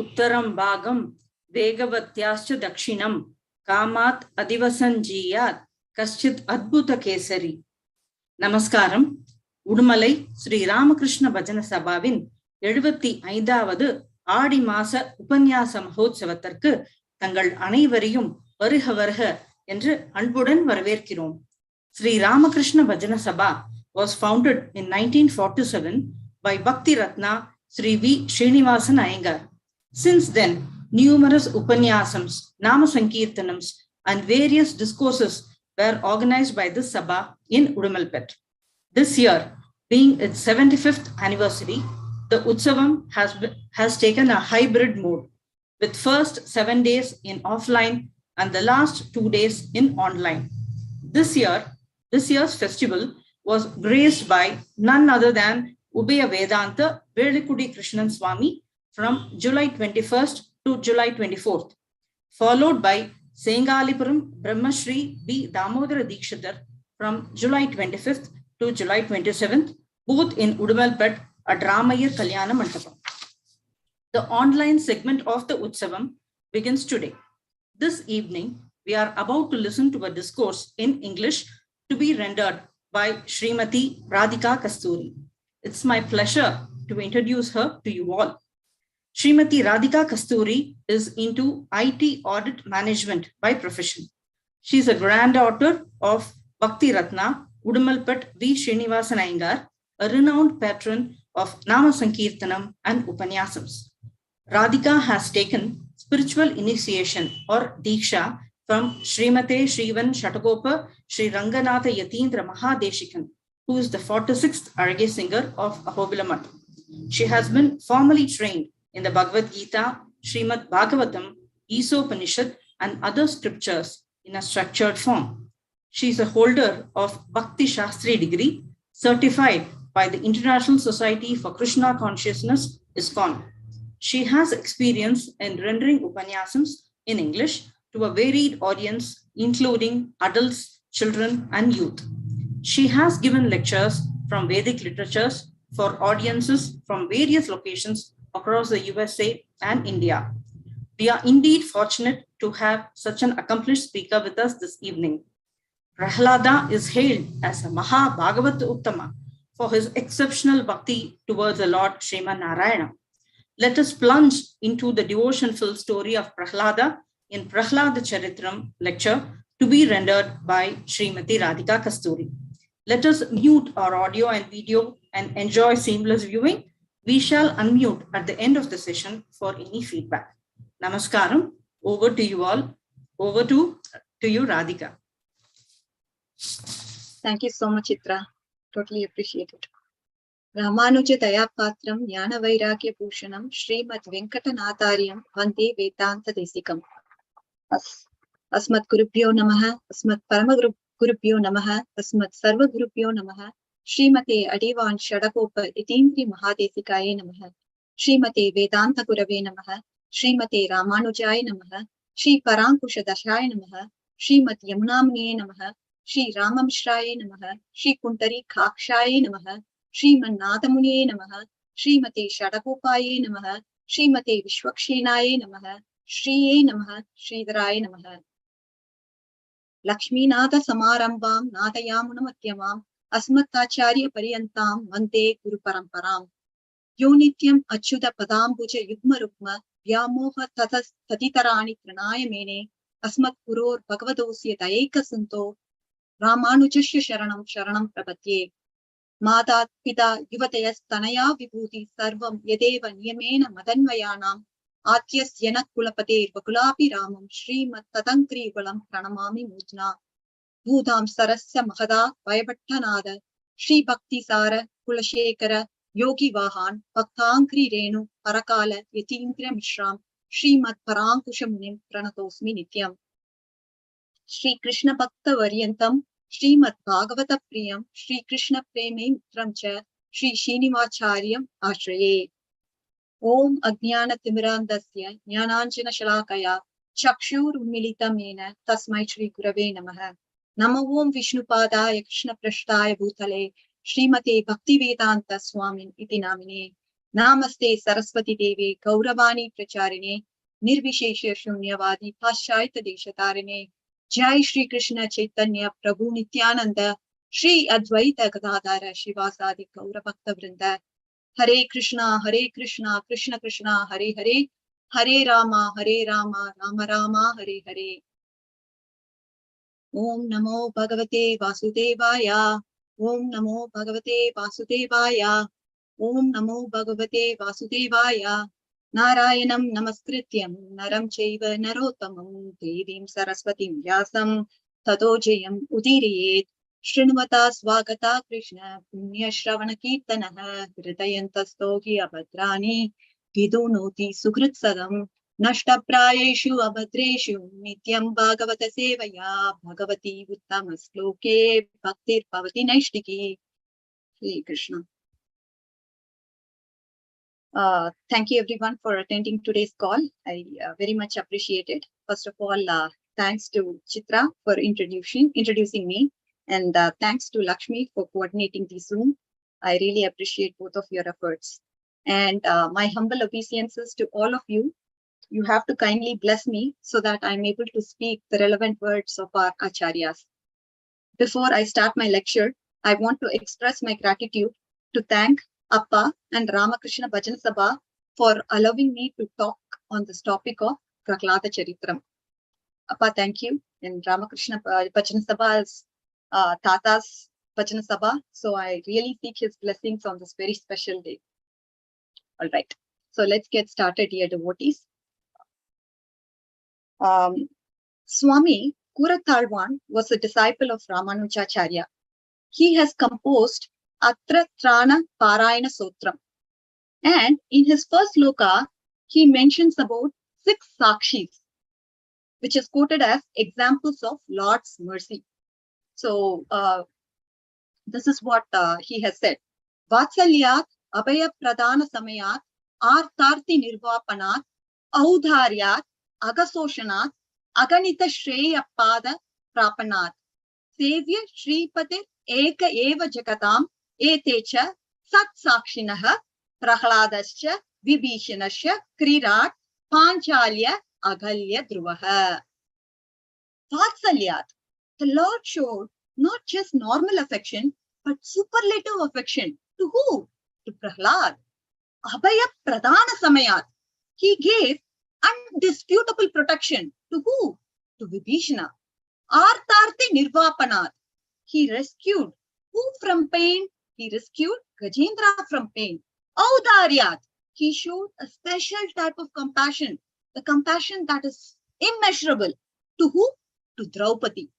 उत्तरं भागं वेगवत्याश्च दक्षिणं कामात् अधिवसञ्जीयात् कश्चित् अद्भुतकेसरी. நமஸ்காரம். உடுமலை ஸ்ரீ ராமகிருஷ்ண பஜன சபாவின் 75வது ஆடி மாச உபன்யாச மகோத்சவத்திற்கு தங்கள் அனைவரையும் வருக வருக என்று அன்புடன் வரவேற்கிறோம். ஸ்ரீ ராமகிருஷ்ண பஜன சபா was founded in 1947 by Bhakti Ratna Sri V. Srinivasan Iyengar. Since then, numerous upanyasams, nama sankirtanams, and various discourses were organized by this Sabha in Udumalpet. This year, being its 75th anniversary, the Utsavam has taken a hybrid mode, with first 7 days in offline and the last 2 days in online. This year's festival was graced by none other than Ubaya Vedanta Velikudi Krishnan Swami from July 21st to July 24th, followed by Sengalipuram Brahmashri B. Damodara Dikshitar from July 25th to July 27th, both in Udumalpet at Ramayar Kalyana Mandapam. The online segment of the Utsavam begins today. This evening, we are about to listen to a discourse in English to be rendered by Srimati Radhika Kasturi. It's my pleasure to introduce her to you all. Srimati Radhika Kasturi is into IT audit management by profession. She is a granddaughter of Bhakti Ratna Udumalpet V. Srinivasan Iyengar, a renowned patron of Nama Sankirtanam and Upanyasams. Radhika has taken spiritual initiation or Diksha from Srimate Srivan Shatagopa Sri Ranganatha Yatindra Mahadeshikan, who is the 46th Arage singer of Ahobilamat. She has been formally trained in the Bhagavad Gita, Srimad Bhagavatam, Isopanishad, and other scriptures in a structured form. She is a holder of Bhakti Shastri degree, certified by the International Society for Krishna Consciousness, ISKCON. She has experience in rendering Upanyasams in English to a varied audience, including adults, children, and youth. She has given lectures from Vedic literatures for audiences from various locations across the USA and India. We are indeed fortunate to have such an accomplished speaker with us this evening. Prahlada is hailed as a Maha Bhagavat Uttama for his exceptional bhakti towards the Lord Sriman Narayana. Let us plunge into the devotion-filled story of Prahlada in Prahlada Charitram lecture to be rendered by Srimati Radhika Kasturi. Let us mute our audio and video and enjoy seamless viewing. We shall unmute at the end of the session for any feedback. Namaskaram. Over to you all. Over to you, Radhika. Thank you so much, Chitra. Totally appreciate it. Ramanuja Dayapatram Jnana Vairagya Bhushanam Srimad Venkatanathāryam Vande Vedanta Desikam. Asmat Gurubhyo Namaha, Asmat Paramagurubhyo Namaha, Asmat Sarva Gurubhyo Namaha, Srimate Adivan Shadakopa Itindri Mahadesikaye Namaha, Srimate Vedanta Gurave Namaha, Srimate Ramanujaya Namaha, Shri Parankusha Dashaya Namaha, Srimat Yamunamne Namaha, Shri Ramamshraye Namaha, Shri Kuntari Kakshaye Namaha, Shriman Nathamune Namaha, Srimate Shadakopaye Namaha, Srimate Vishwakshinaye Namaha, Shriye Namaha, Shridharaye Namaha. Lakshmi Nata Samarambam Natayamunamatyamam Asmatacharya Pariyantam Vande Guru Paramparam. Yo Nityam Achyuta Padambuja Yugma Rukma Vyamoha Tatitarani Pranaya Mene Asmat Guror Bhagavadosya Dayeka Santo Ramanujasya Sharanam Sharanam Prapatye. Madat Pita Yuvatayas Tanaya Vibhuti Sarvam Yadeva Niyamena Madanvayanam Atyas Yanak Kulapate Vakulapi Ramam Srimat Tatankri Valam Pranamami Mujna Bhudam Sarasya Mahada Vayabhattanada Shri Bhakti Sara Kulashekara Yogi Vahan Bhaktankri Renu Parakala Yatindra Mishram Srimat Parankushamunim Pranatosmi Nityam. Shri Krishna Bhakta Varyantam Srimad Bhagavata Priyam Shri Krishna Preme Mitramcha Shri Srinivacharya Ashraye. Om Ajnana Timirandasya Jnananjana Shalakaya Chakshur Militamena Tasmai Shri Gurave Namaha. Namo Om Vishnupadaya Krishna Prashtaya Bhutale Srimate Bhakti Vedanta Swamin Iti Namine. Namaste Saraswati Devi Gauravani Pracharine Nirvishesha Shunyavadi Paschaita Deshatarine Jai Shri Krishna Chaitanya Prabhu Nityananda Shri Advaita Gadadhara Shivasadi Gauravakta Vrinda Hare Krishna Krishna Krishna Hare Hare Hare Rama Rama Rama Hare Hare. Om Namo Bhagavate Vasudevaya. Om Namo Bhagavate Vasudevaya. Om Namo Bhagavate Vasudevaya. Narayanam Namaskrityam Naram Chaiva Narottamam Devim Saraswatim Vyasam Tato Jayam Udiriyet Srinuvata Swagata Krishna Punya Shravana Kirtanaha Hridayantastohi Abhadrani Vidunoti Sukritsadam Nashtaprayeshu Abhadreshu Nityam Bhagavata Sevaya Bhagavati Uttama Sloke Bhaktir Pavati Naishtiki. Hare Krishna. Thank you everyone for attending today's call. I very much appreciate it. First of all, thanks to Chitra for introducing me, and thanks to Lakshmi for coordinating the Zoom. I really appreciate both of your efforts. And my humble obeisances to all of you. You have to kindly bless me so that I'm able to speak the relevant words of our Acharyas. Before I start my lecture, I want to express my gratitude to thank Appa and Ramakrishna Bhajana Sabha for allowing me to talk on this topic of Prahlada Charitram. Appa, thank you. And Ramakrishna Bhajana Sabha is Tata's Bhajana Sabha. So I really seek his blessings on this very special day. All right. So let's get started, dear devotees. Swami Kuratalwan was a disciple of Ramanujacharya. He has composed Atra Trana Parayana Sotram. And in his first loka, he mentions about 6 sakshis, which is quoted as examples of Lord's mercy. So this is what he has said. Vatsalyat Abhaya Pradana Samayat Artarthi Nirvapanat Audharyat Agasoshanat Aganita Shreya Pada Prapanat Sevya Shripate Eka Eva Jagatam Etecha Sat Sakshinaha Prahladascha Vibhishanascha Krirat Panchalya Agalya Dhruvaha. Vatsalyat. The Lord showed not just normal affection, but superlative affection. To who? To Prahlad. Abhaya Pradana Samayat. He gave undisputable protection. To who? To Vibhishana. Artarthi Nirvapanat. He rescued who from pain? He rescued Gajendra from pain. Audaryat. He showed a special type of compassion. The compassion that is immeasurable. To who? To Draupadi.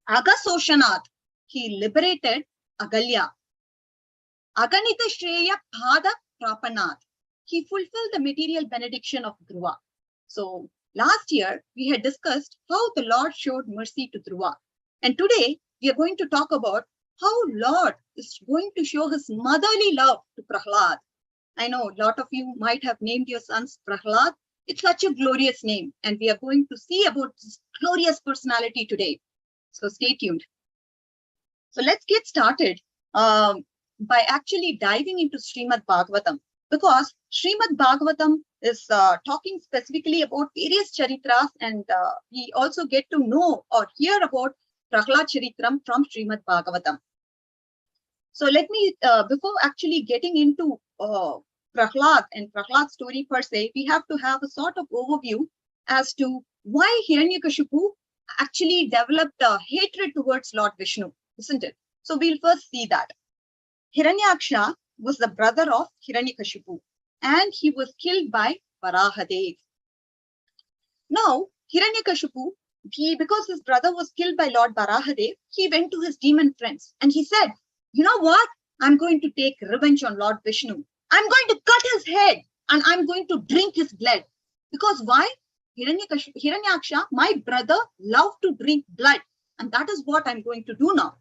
Agasoshanat. He liberated Agalya. Aganita Shreya Bhada Prapanat. He fulfilled the material benediction of Dhruva. So last year, we had discussed how the Lord showed mercy to Dhruva. And today, we are going to talk about how Lord is going to show his motherly love to Prahlad. I know a lot of you might have named your sons Prahlad. It's such a glorious name. And we are going to see about this glorious personality today. So stay tuned. So let's get started by actually diving into Srimad Bhagavatam. Because Srimad Bhagavatam is talking specifically about various charitras, and we also get to know or hear about Prahlad Charitram from Srimad Bhagavatam. So let me, before actually getting into Prahlad and Prahlad's story per se, we have to have a sort of overview as to why Hiranyakashipu actually developed a hatred towards Lord Vishnu, isn't it? So we'll first see that. Hiranyaksha was the brother of Hiranyakashipu, and he was killed by Varahadev. Now, Hiranyakashipu, because his brother was killed by Lord Varahadev, he went to his demon friends and he said, you know what? I'm going to take revenge on Lord Vishnu. I'm going to cut his head and I'm going to drink his blood. Because why? Hiranyaksha, my brother, loved to drink blood. And that is what I'm going to do now.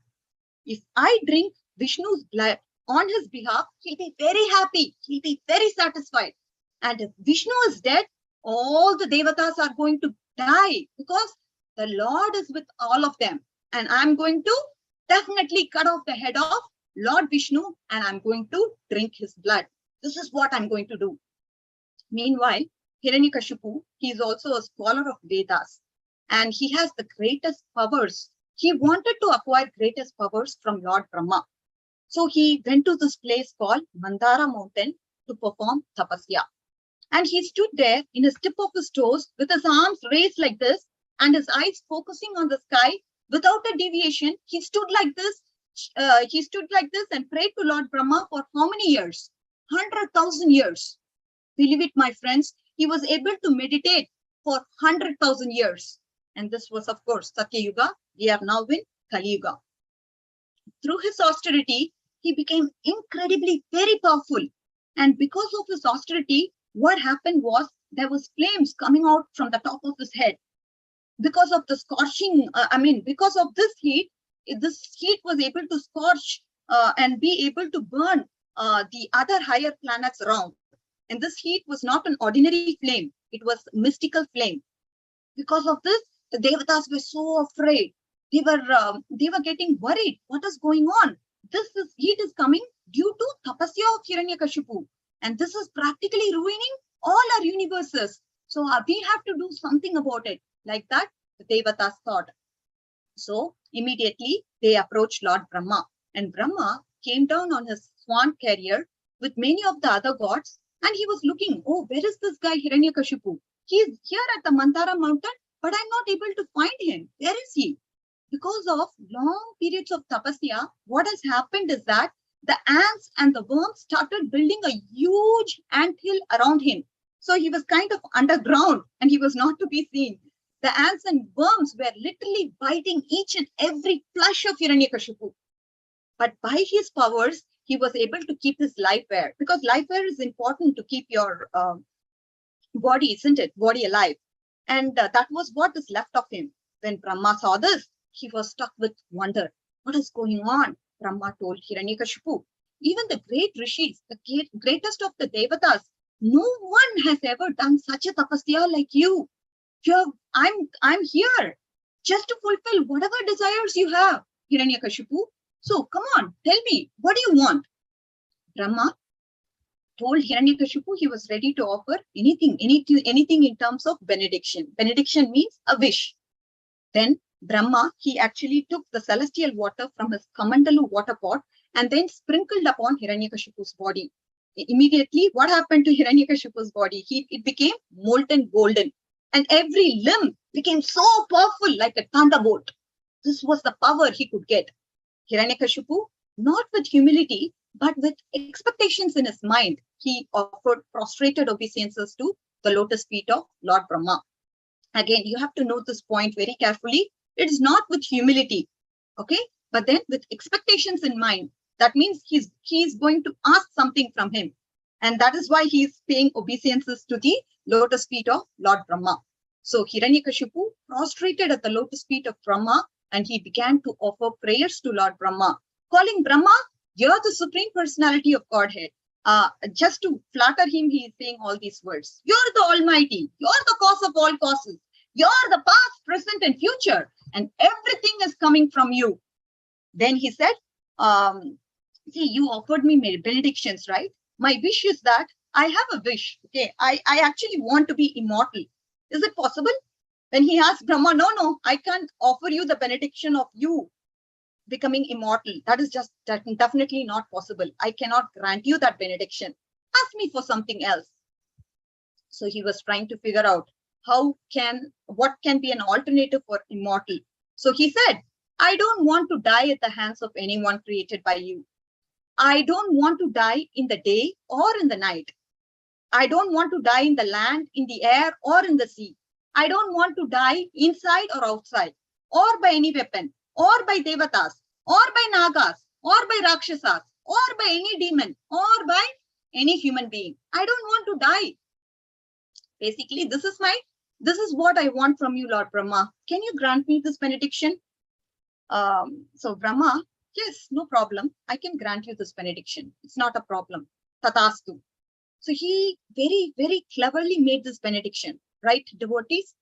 If I drink Vishnu's blood on his behalf, he'll be very happy. He'll be very satisfied. And if Vishnu is dead, all the devatas are going to die because the Lord is with all of them. And I'm going to definitely cut off the head of Lord Vishnu and I'm going to drink his blood. This is what I'm going to do. Meanwhile, Hiranyakashipu, he is also a scholar of Vedas, and he has the greatest powers. He wanted to acquire greatest powers from Lord Brahma. So he went to this place called Mandara Mountain to perform tapasya. And he stood there in his tip of his toes with his arms raised like this and his eyes focusing on the sky without a deviation. He stood like this. And prayed to Lord Brahma for how many years? 100,000 years. Believe it, my friends, he was able to meditate for 100,000 years. And this was, of course, Satya Yuga. We are now in Kali Yuga. Through his austerity, he became incredibly very powerful. And because of his austerity, what happened was there was flames coming out from the top of his head. Because of the scorching, because of this heat was able to scorch and be able to burn the other higher planets around. And this heat was not an ordinary flame. It was mystical flame. Because of this, the Devatas were so afraid. They were getting worried. What is going on? Heat is coming due to tapasya of Hiranyakashipu. And this is practically ruining all our universes. So we have to do something about it. Like that, the Devatas thought. So immediately they approached Lord Brahma. And Brahma came down on his swan carrier with many of the other gods. And he was looking, oh, where is this guy Hiranyakashipu? He is here at the Mandara mountain, but I'm not able to find him. Where is he? Because of long periods of tapasya, what has happened is that the ants and the worms started building a huge anthill around him. So he was kind of underground and he was not to be seen. The ants and worms were literally biting each and every flesh of Hiranyakashipu. But by his powers, he was able to keep his life air, because life air is important to keep your body, isn't it? Body alive. And that was what is left of him. When Brahma saw this, he was struck with wonder. What is going on? Brahma told Hiranyakashipu. Even the great rishis, the greatest of the devatas, no one has ever done such a tapasya like you. I'm here just to fulfill whatever desires you have, Hiranyakashipu. So come on, tell me, what do you want? Brahma told Hiranyakashipu he was ready to offer anything in terms of benediction. Benediction means a wish. Then Brahma, he actually took the celestial water from his Kamandalu water pot and then sprinkled upon Hiranyakashipu's body. Immediately, what happened to Hiranyakashipu's body? It became molten golden. And every limb became so powerful like a thunderbolt. This was the power he could get. Hiranyakashipu, not with humility, but with expectations in his mind, he offered prostrated obeisances to the lotus feet of Lord Brahma. Again, you have to note this point very carefully. It is not with humility, okay? But then with expectations in mind. That means he's going to ask something from him. And that is why he is paying obeisances to the lotus feet of Lord Brahma. So Hiranyakashipu prostrated at the lotus feet of Brahma and he began to offer prayers to Lord Brahma, calling Brahma, you're the Supreme Personality of Godhead. Just to flatter him, he is saying all these words. You're the Almighty. You're the cause of all causes. You're the past, present, and future. And everything is coming from you. Then he said, see, you offered me benedictions, right? My wish is that I have a wish. Okay, I actually want to be immortal. Is it possible? When he asked Brahma, no, I can't offer you the benediction of you becoming immortal. That is just definitely not possible. I cannot grant you that benediction. Ask me for something else. So he was trying to figure out what can be an alternative for immortal. So he said, I don't want to die at the hands of anyone created by you. I don't want to die in the day or in the night. I don't want to die in the land, in the air, or in the sea. I don't want to die inside or outside, or by any weapon, or by devatas, or by nagas, or by rakshasas, or by any demon, or by any human being. I don't want to die. Basically, this is what I want from you, Lord Brahma. Can you grant me this benediction? So Brahma, yes, no problem. I can grant you this benediction. It's not a problem. Tatastu. So he very, very cleverly made this benediction, right? Devotees,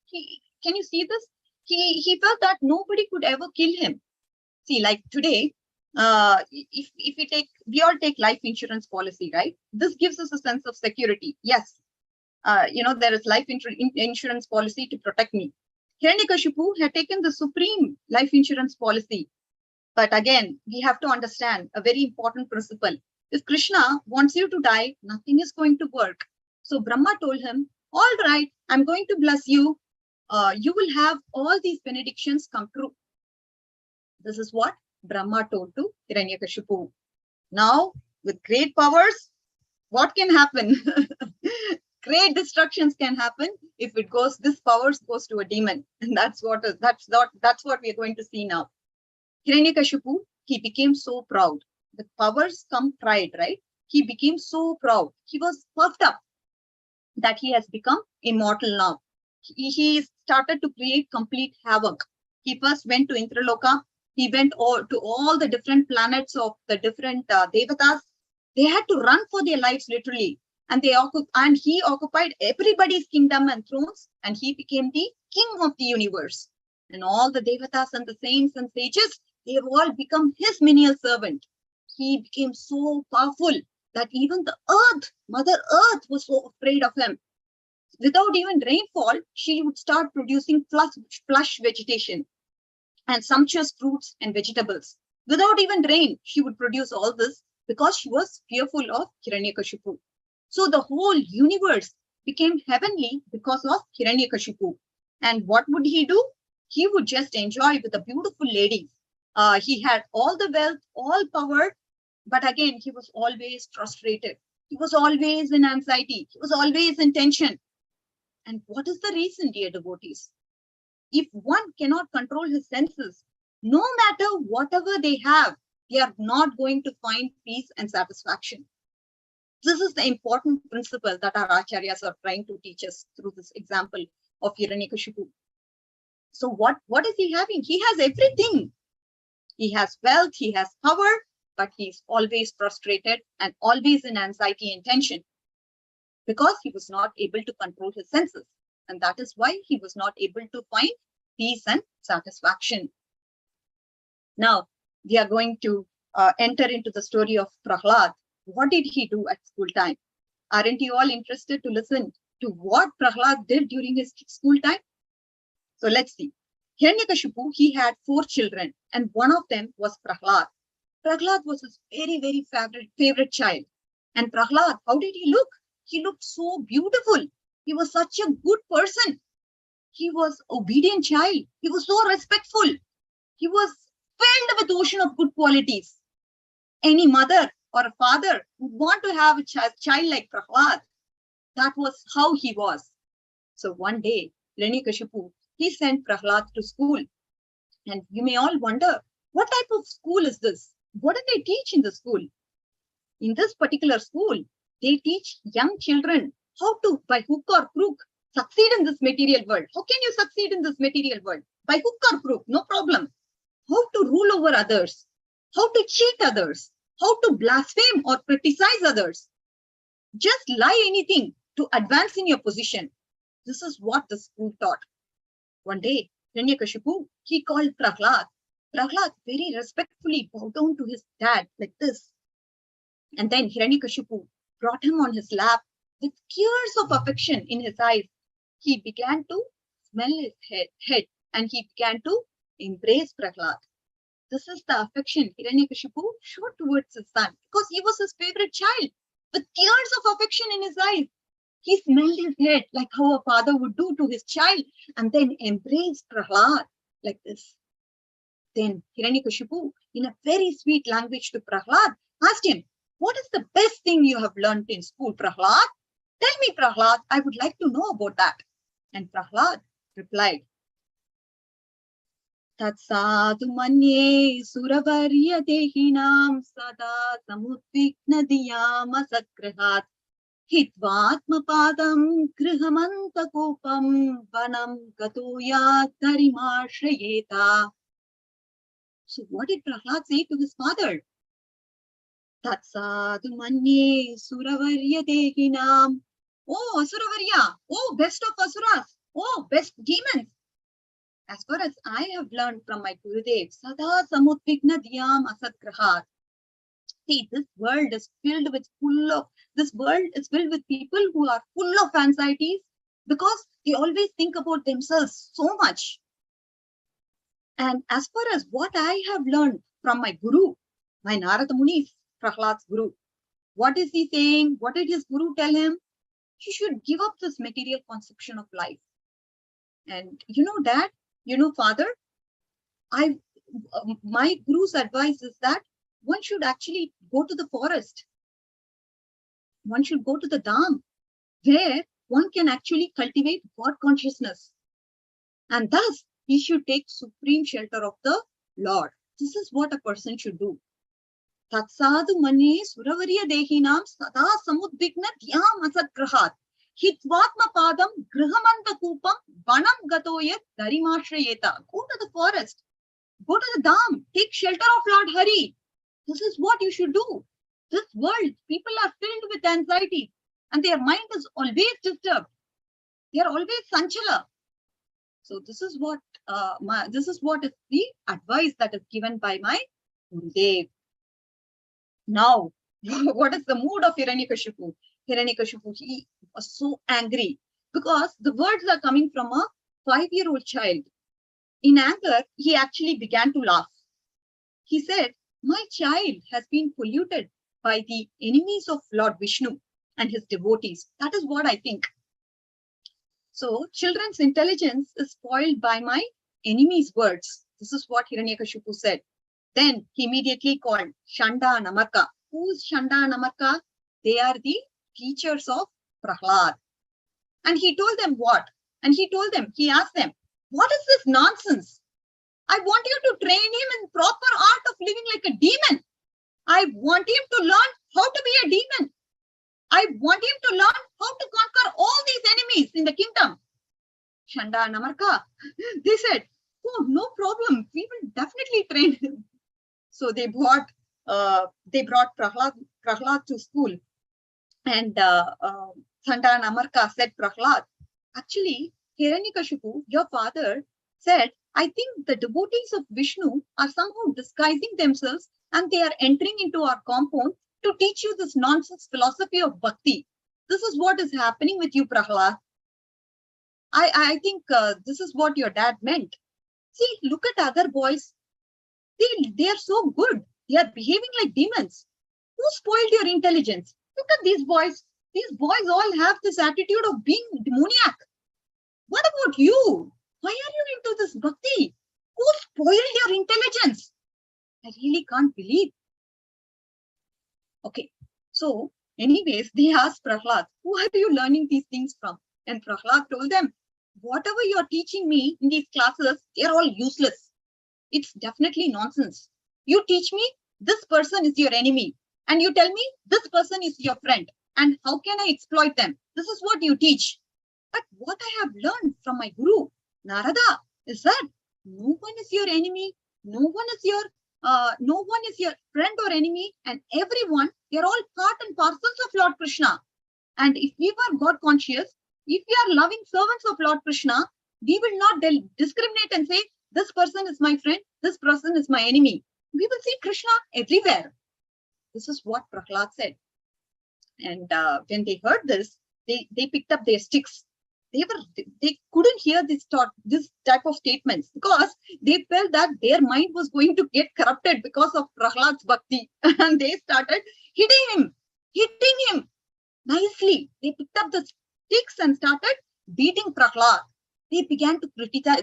can you see this? He felt that nobody could ever kill him. See, like today, we all take life insurance policy, right? This gives us a sense of security. Yes, there is life insurance policy to protect me. Hiranyakashipu had taken the supreme life insurance policy. But again, we have to understand a very important principle. If Krishna wants you to die, nothing is going to work. So Brahma told him, all right, I'm going to bless you. You will have all these benedictions come true. This is what Brahma told to Hiranyakashipu. Now, with great powers, what can happen? Great destructions can happen if this powers goes to a demon. And that's what we are going to see now. Hiranyakashipu, he became so proud. The powers come pride, right? He became so proud. He was puffed up that he has become immortal now. He started to create complete havoc. He first went to Indraloka. He went to all the different planets of the different devatas. They had to run for their lives literally. And he occupied everybody's kingdom and thrones. And he became the king of the universe. And all the devatas and the saints and sages, they have all become his menial servant. He became so powerful that even the earth, Mother Earth, was so afraid of him. Without even rainfall, she would start producing plush vegetation and sumptuous fruits and vegetables. Without even rain, she would produce all this because she was fearful of Hiranyakashipu. So the whole universe became heavenly because of Hiranyakashipu. And what would he do? He would just enjoy with the beautiful ladies. He had all the wealth, all power, but again, he was always frustrated. He was always in anxiety. He was always in tension. And what is the reason, dear devotees? If one cannot control his senses, no matter whatever they have, they are not going to find peace and satisfaction. This is the important principle that our acharyas are trying to teach us through this example of Hiranyakashipu. So what is he having? He has everything. He has wealth, he has power, but he's always frustrated and always in anxiety and tension because he was not able to control his senses. And that is why he was not able to find peace and satisfaction. Now, we are going to enter into the story of Prahlada. What did he do at school time? Aren't you all interested to listen to what Prahlada did during his school time? So let's see. Hiranyakashipu, he had 4 children, and one of them was Prahlada. Prahlada was his very, very favorite child. And Prahlada, how did he look? He looked so beautiful. He was such a good person. He was obedient child. He was so respectful. He was filled with ocean of good qualities. Any mother or a father would want to have a child like Prahlada. That was how he was. So one day, Hiranyakashipu, he sent Prahlada to school. And you may all wonder, what type of school is this? What do they teach in the school? In this particular school, they teach young children how to, by hook or crook, succeed in this material world. How can you succeed in this material world? By hook or crook, no problem. How to rule over others, how to cheat others, how to blaspheme or criticize others. Just lie anything to advance in your position. This is what the school taught. One day, Hiranyakashipu, he called Prahlada. Prahlada very respectfully bowed down to his dad like this. And then Hiranyakashipu brought him on his lap with tears of affection in his eyes. He began to smell his head and he began to embrace Prahlada. This is the affection Hiranyakashipu showed towards his son because he was his favorite child. With tears of affection in his eyes, he smelled his head like how a father would do to his child and then embraced Prahlada like this. Then Hiranyakashipu, in a very sweet language to Prahlada, asked him, "What is the best thing you have learned in school, Prahlada? Tell me, Prahlada, I would like to know about that." And Prahlada replied, "Tatsadu manye suravarya dehinam sada samudvigna diyam asakrahat hitvatma padam grihamanta kopam vanam gatoya tarimashrayeta." So what did Prahlada say to his father? Tatsadu manye suravarya dehinam. Oh, Asuravarya. Oh, best of asuras. Oh, best demons. as far as I have learned from my Gurudev, Sada Samudvigna Dhyam Asatgrahat. See, this world is filled with people who are full of anxieties because they always think about themselves so much. And as far as what I have learned from my Guru, my Narada Muni, Prahlad's Guru, what is he saying? What did his Guru tell him? He should give up this material conception of life. And you know, Dad, you know, Father, my Guru's advice is that one should actually go to the forest. One should go to the Dham, where one can actually cultivate God consciousness. And thus, he should take supreme shelter of the Lord. This is what a person should do. Tatsadu mane suravariya dehinam sada samudvigna dhyam asatgrahat. Hitvatma padam grihamanta kupam vanam gatoyat darimashrayeta. Go to the forest. Go to the Dham. Take shelter of Lord Hari. This is what you should do. This world, people are filled with anxiety and their mind is always disturbed. They are always sanchala. So this is what is the advice that is given by my Gurudev. Now, what is the mood of Hiranyakashipu? Hiranyakashipu, he was so angry because the words are coming from a 5-year-old child. In anger, he actually began to laugh. He said, my child has been polluted by the enemies of Lord Vishnu and his devotees. That is what I think. So children's intelligence is spoiled by my enemy's words. This is what Hiranyakashipu said. Then he immediately called Shanda and Amarka. Who is Shanda and Amarka? They are the teachers of Prahlad. And he told them what? And he asked them, what is this nonsense? I want you to train him in proper art of living like a demon. I want him to learn how to be a demon. I want him to learn how to conquer all these enemies in the kingdom. Shanda and Amarka, they said, oh, no problem. We will definitely train him. So they brought Prahlad to school. And Shanda and Amarka said, Prahlad, actually, Hiranyakashipu, your father, said, I think the devotees of Vishnu are somehow disguising themselves and they are entering into our compound to teach you this nonsense philosophy of bhakti. This is what is happening with you, Prahlad. I think this is what your dad meant. See, look at other boys. They are so good. They are behaving like demons. Who spoiled your intelligence? Look at these boys. These boys all have this attitude of being demoniac. What about you? Why are you into this bhakti? Who spoiled your intelligence? I really can't believe. Okay, so anyways, they asked Prahlad, who are you learning these things from? And Prahlad told them, whatever you're teaching me in these classes, they're all useless. It's definitely nonsense. You teach me, this person is your enemy. And you tell me, this person is your friend. And how can I exploit them? This is what you teach. But what I have learned from my Guru, Narada, is that no one is your enemy. No one is your friend or enemy. And everyone, they're all part and parcels of Lord Krishna. And if we were God conscious, if we are loving servants of Lord Krishna, we will not discriminate and say, this person is my friend, this person is my enemy. We will see Krishna everywhere. This is what Prahlad said. And when they heard this, they picked up their sticks. They couldn't hear this type of statements because they felt that their mind was going to get corrupted because of Prahlad's bhakti. And they started hitting him nicely. They picked up the sticks and started beating Prahlad. They began to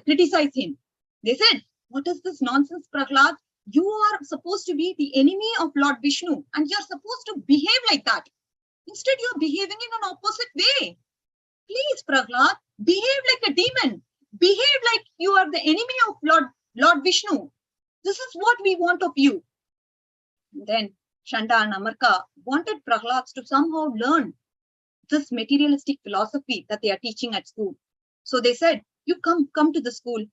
criticize him. They said, what is this nonsense, Prahlad? You are supposed to be the enemy of Lord Vishnu and you're supposed to behave like that. Instead, you're behaving in an opposite way. Please, Prahlad, behave like a demon. Behave like you are the enemy of Lord Vishnu. This is what we want of you. Then Shanda and Amarka wanted Prahlad to somehow learn this materialistic philosophy that they are teaching at school. So they said, you come to the school.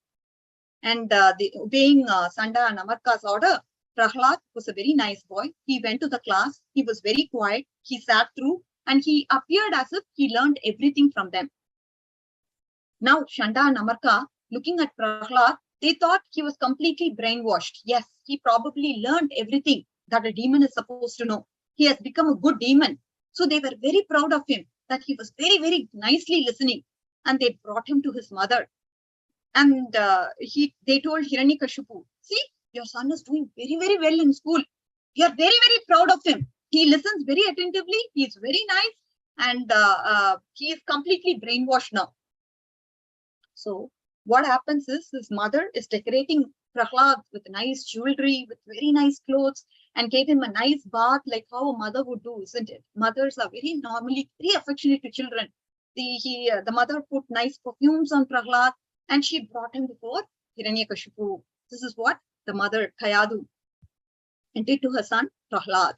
And obeying Shanda and Amarka's order, Prahlad was a very nice boy. He went to the class. He was very quiet. He sat through and he appeared as if he learned everything from them. Now, Shanda and Amarka looking at Prahlad, they thought he was completely brainwashed. Yes, he probably learned everything that a demon is supposed to know. He has become a good demon. So they were very proud of him, that he was very, very nicely listening. And they brought him to his mother. And they told Hiranyakashipu, see, your son is doing very, very well in school. We are very, very proud of him. He listens very attentively. He is very nice. And he is completely brainwashed now. So what happens is his mother is decorating Prahlad with nice jewelry, with very nice clothes, and gave him a nice bath like how a mother would do, isn't it? Mothers are very normally very affectionate to children. The mother put nice perfumes on Prahlad and she brought him before Hiranyakashipu. This is what the mother Kayadu did to her son Prahlad.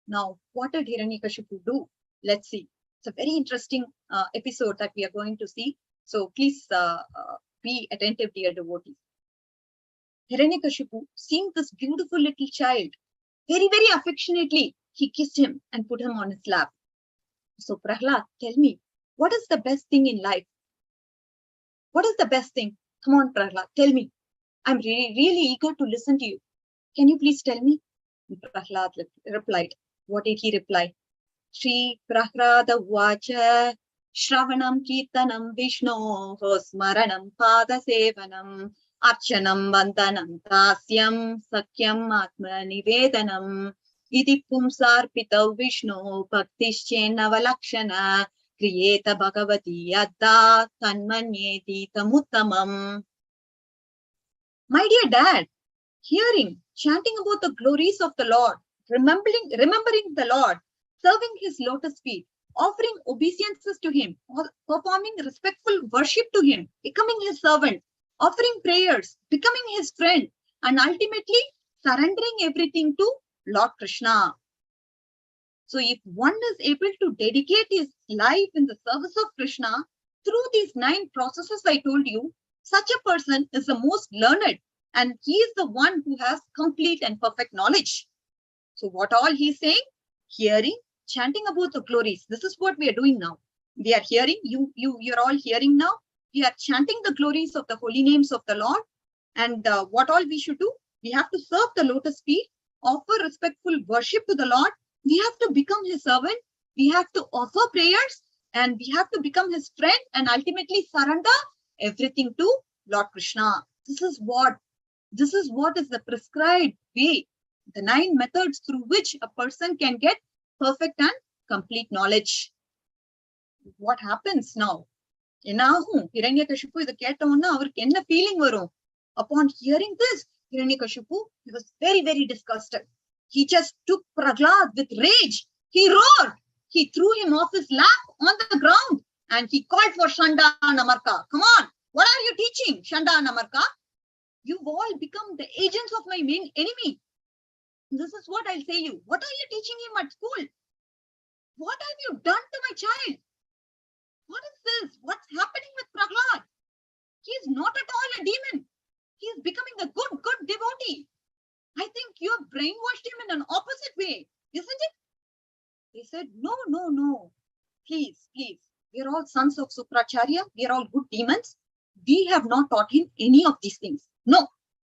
Now, what did Hiranyakashipu do? Let's see. It's a very interesting episode that we are going to see. So please be attentive, dear devotees. Hiranyakashipu, seeing this beautiful little child, very, very affectionately, he kissed him and put him on his lap. So Prahlad, tell me, what is the best thing in life? What is the best thing? Come on, Prahlad, tell me. I'm really, really eager to listen to you. Can you please tell me? Prahlad replied. What did he reply? Shri Prahlada Vacha Shravanam Kirtanam Vishno Smaranam Pada Sevanam Archanam Vandanam Tasyam Sakyam Atma Nivedanam Iti Pumsarpita Vishno Bhaktischena Valakshana Kriyeta Bhagavati Adda Tanmanyeti Tamuttamam. My dear dad, hearing, chanting about the glories of the Lord, remembering the Lord, serving his lotus feet, offering obeisances to him, performing respectful worship to him, becoming his servant, offering prayers, becoming his friend, and ultimately surrendering everything to Lord Krishna. So if one is able to dedicate his life in the service of Krishna through these 9 processes I told you, such a person is the most learned and he is the one who has complete and perfect knowledge. So what all he's saying? Hearing, chanting about the glories. This is what we are doing now. We are hearing, you're all hearing now. We are chanting the glories of the holy names of the Lord. And what all we should do? We have to serve the lotus feet, offer respectful worship to the Lord. We have to become his servant. We have to offer prayers and we have to become his friend and ultimately surrender everything to Lord Krishna. This is what is the prescribed way, the 9 methods through which a person can get perfect and complete knowledge. What happens now? Hiranyakashipu idu kettavonna avarku enna feeling varum? Upon hearing this, Hiranyakashipu, he was very, very disgusted. He just took Prahlad with rage. He roared. He threw him off his lap on the ground and he called for Shanda Namarka. Come on, what are you teaching, Shanda Namarka? You've all become the agents of my main enemy. This is what I'll say you. What are you teaching him at school? What have you done to my child? What is this? What's happening with Prahlad? He is not at all a demon. He is becoming a good devotee. I think you have brainwashed him in an opposite way, isn't it? They said, no. Please. We are all sons of Sukracharya. We are all good demons. We have not taught him any of these things. No,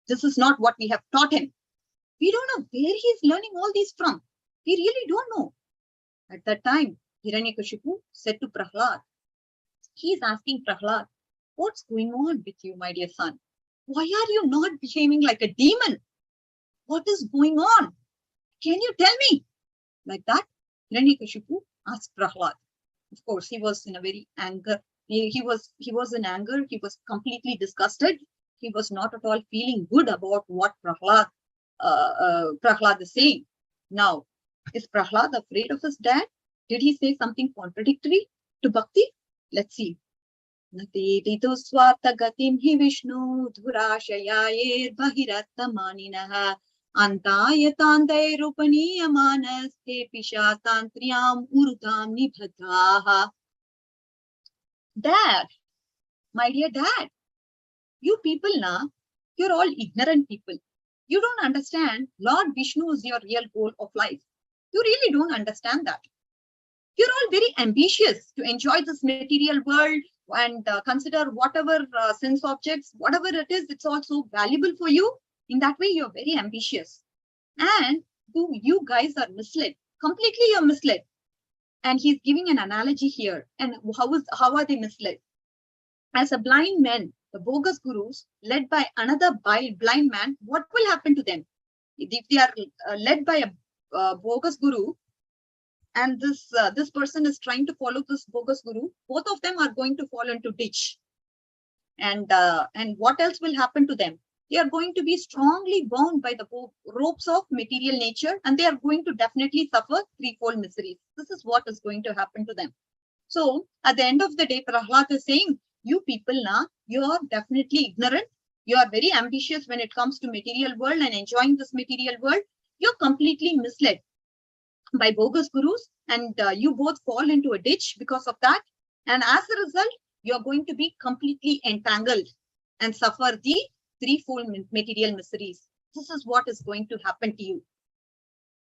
this is not what we have taught him. We don't know where he is learning all these from. We really don't know. At that time, Hiranyakashipu said to Prahlad, he is asking Prahlad, what's going on with you, my dear son? Why are you not behaving like a demon? What is going on? Can you tell me? Like that, Hiranyakashipu asked Prahlad. Of course, he was in a very anger. He was in anger. He was completely disgusted. He was not at all feeling good about what Prahlad is saying. Now, is Prahlad afraid of his dad? Did he say something contradictory to Bhakti? Let's see. Nateditu swata gatim hi Vishnu dhurashayayer bahirattamaninaha antayatandai rupaniyamanas te pishatantriyam urudam nibhadaha. Dad, my dear dad, you people now, you're all ignorant people. You don't understand Lord Vishnu is your real goal of life. You really don't understand that. You're all very ambitious to enjoy this material world, and consider whatever sense objects, whatever it is, it's also valuable for you. In that way, you're very ambitious. And you guys are misled. Completely you're misled. And he's giving an analogy here. And how are they misled? As a blind man, the bogus gurus led by another blind man, what will happen to them? If they are led by a bogus guru, and this person is trying to follow this bogus guru, both of them are going to fall into ditch. And what else will happen to them? They are going to be strongly bound by the ropes of material nature, and they are going to definitely suffer threefold miseries. This is what is going to happen to them. So at the end of the day, Prahlada is saying, you people now, you are definitely ignorant. You are very ambitious when it comes to material world and enjoying this material world. You're completely misled by bogus gurus, and you both fall into a ditch because of that. And as a result, you're going to be completely entangled and suffer the threefold material miseries. This is what is going to happen to you.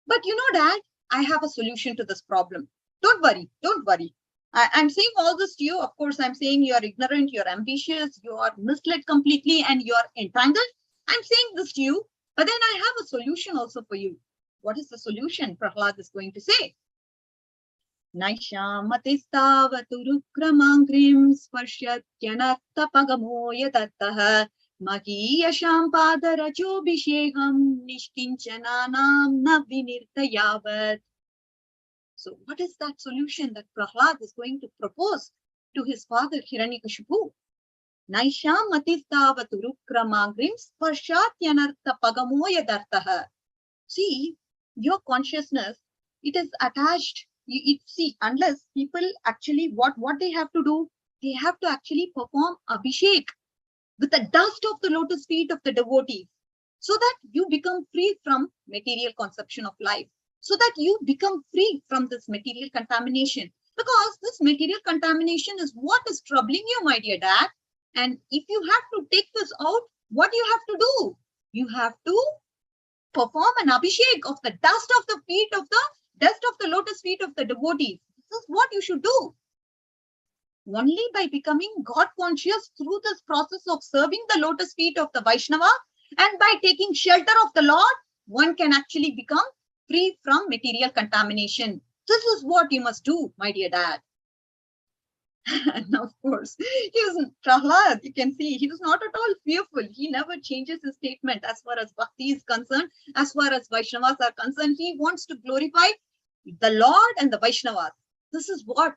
But you know, Dad, I have a solution to this problem. Don't worry, don't worry. I'm saying all this to you. Of course, I'm saying you're ignorant, you're ambitious, you are misled completely, and you're entangled. I'm saying this to you, but then I have a solution also for you. What is the solution? Prahlada is going to say. Naishamatistavaturukramangrim sparshyatyanarthapagamo yadattah mahiyasham padarajobhishekam nishkinchananam navinirtayavat. So what is that solution that Prahlada is going to propose to his father Hiranyakashipu? Naishamatistavaturukramangrim sparshyatyanarthapagamo yadattah. See, your consciousness, it is attached. See, unless people actually, what they have to do, they have to actually perform abhishek with the dust of the lotus feet of the devotees, so that you become free from material conception of life, so that you become free from this material contamination. Because this material contamination is what is troubling you, my dear Dad. And if you have to take this out, what do you have to do? You have to perform an abhishek of the dust of the lotus feet of the devotees. This is what you should do. Only by becoming God conscious through this process of serving the lotus feet of the Vaishnava and by taking shelter of the Lord, one can actually become free from material contamination. This is what you must do, my dear Dad. And of course, Prahlada, you can see, he was not at all fearful. He never changes his statement as far as bhakti is concerned. As far as Vaishnavas are concerned, he wants to glorify the Lord and the Vaishnavas. This is what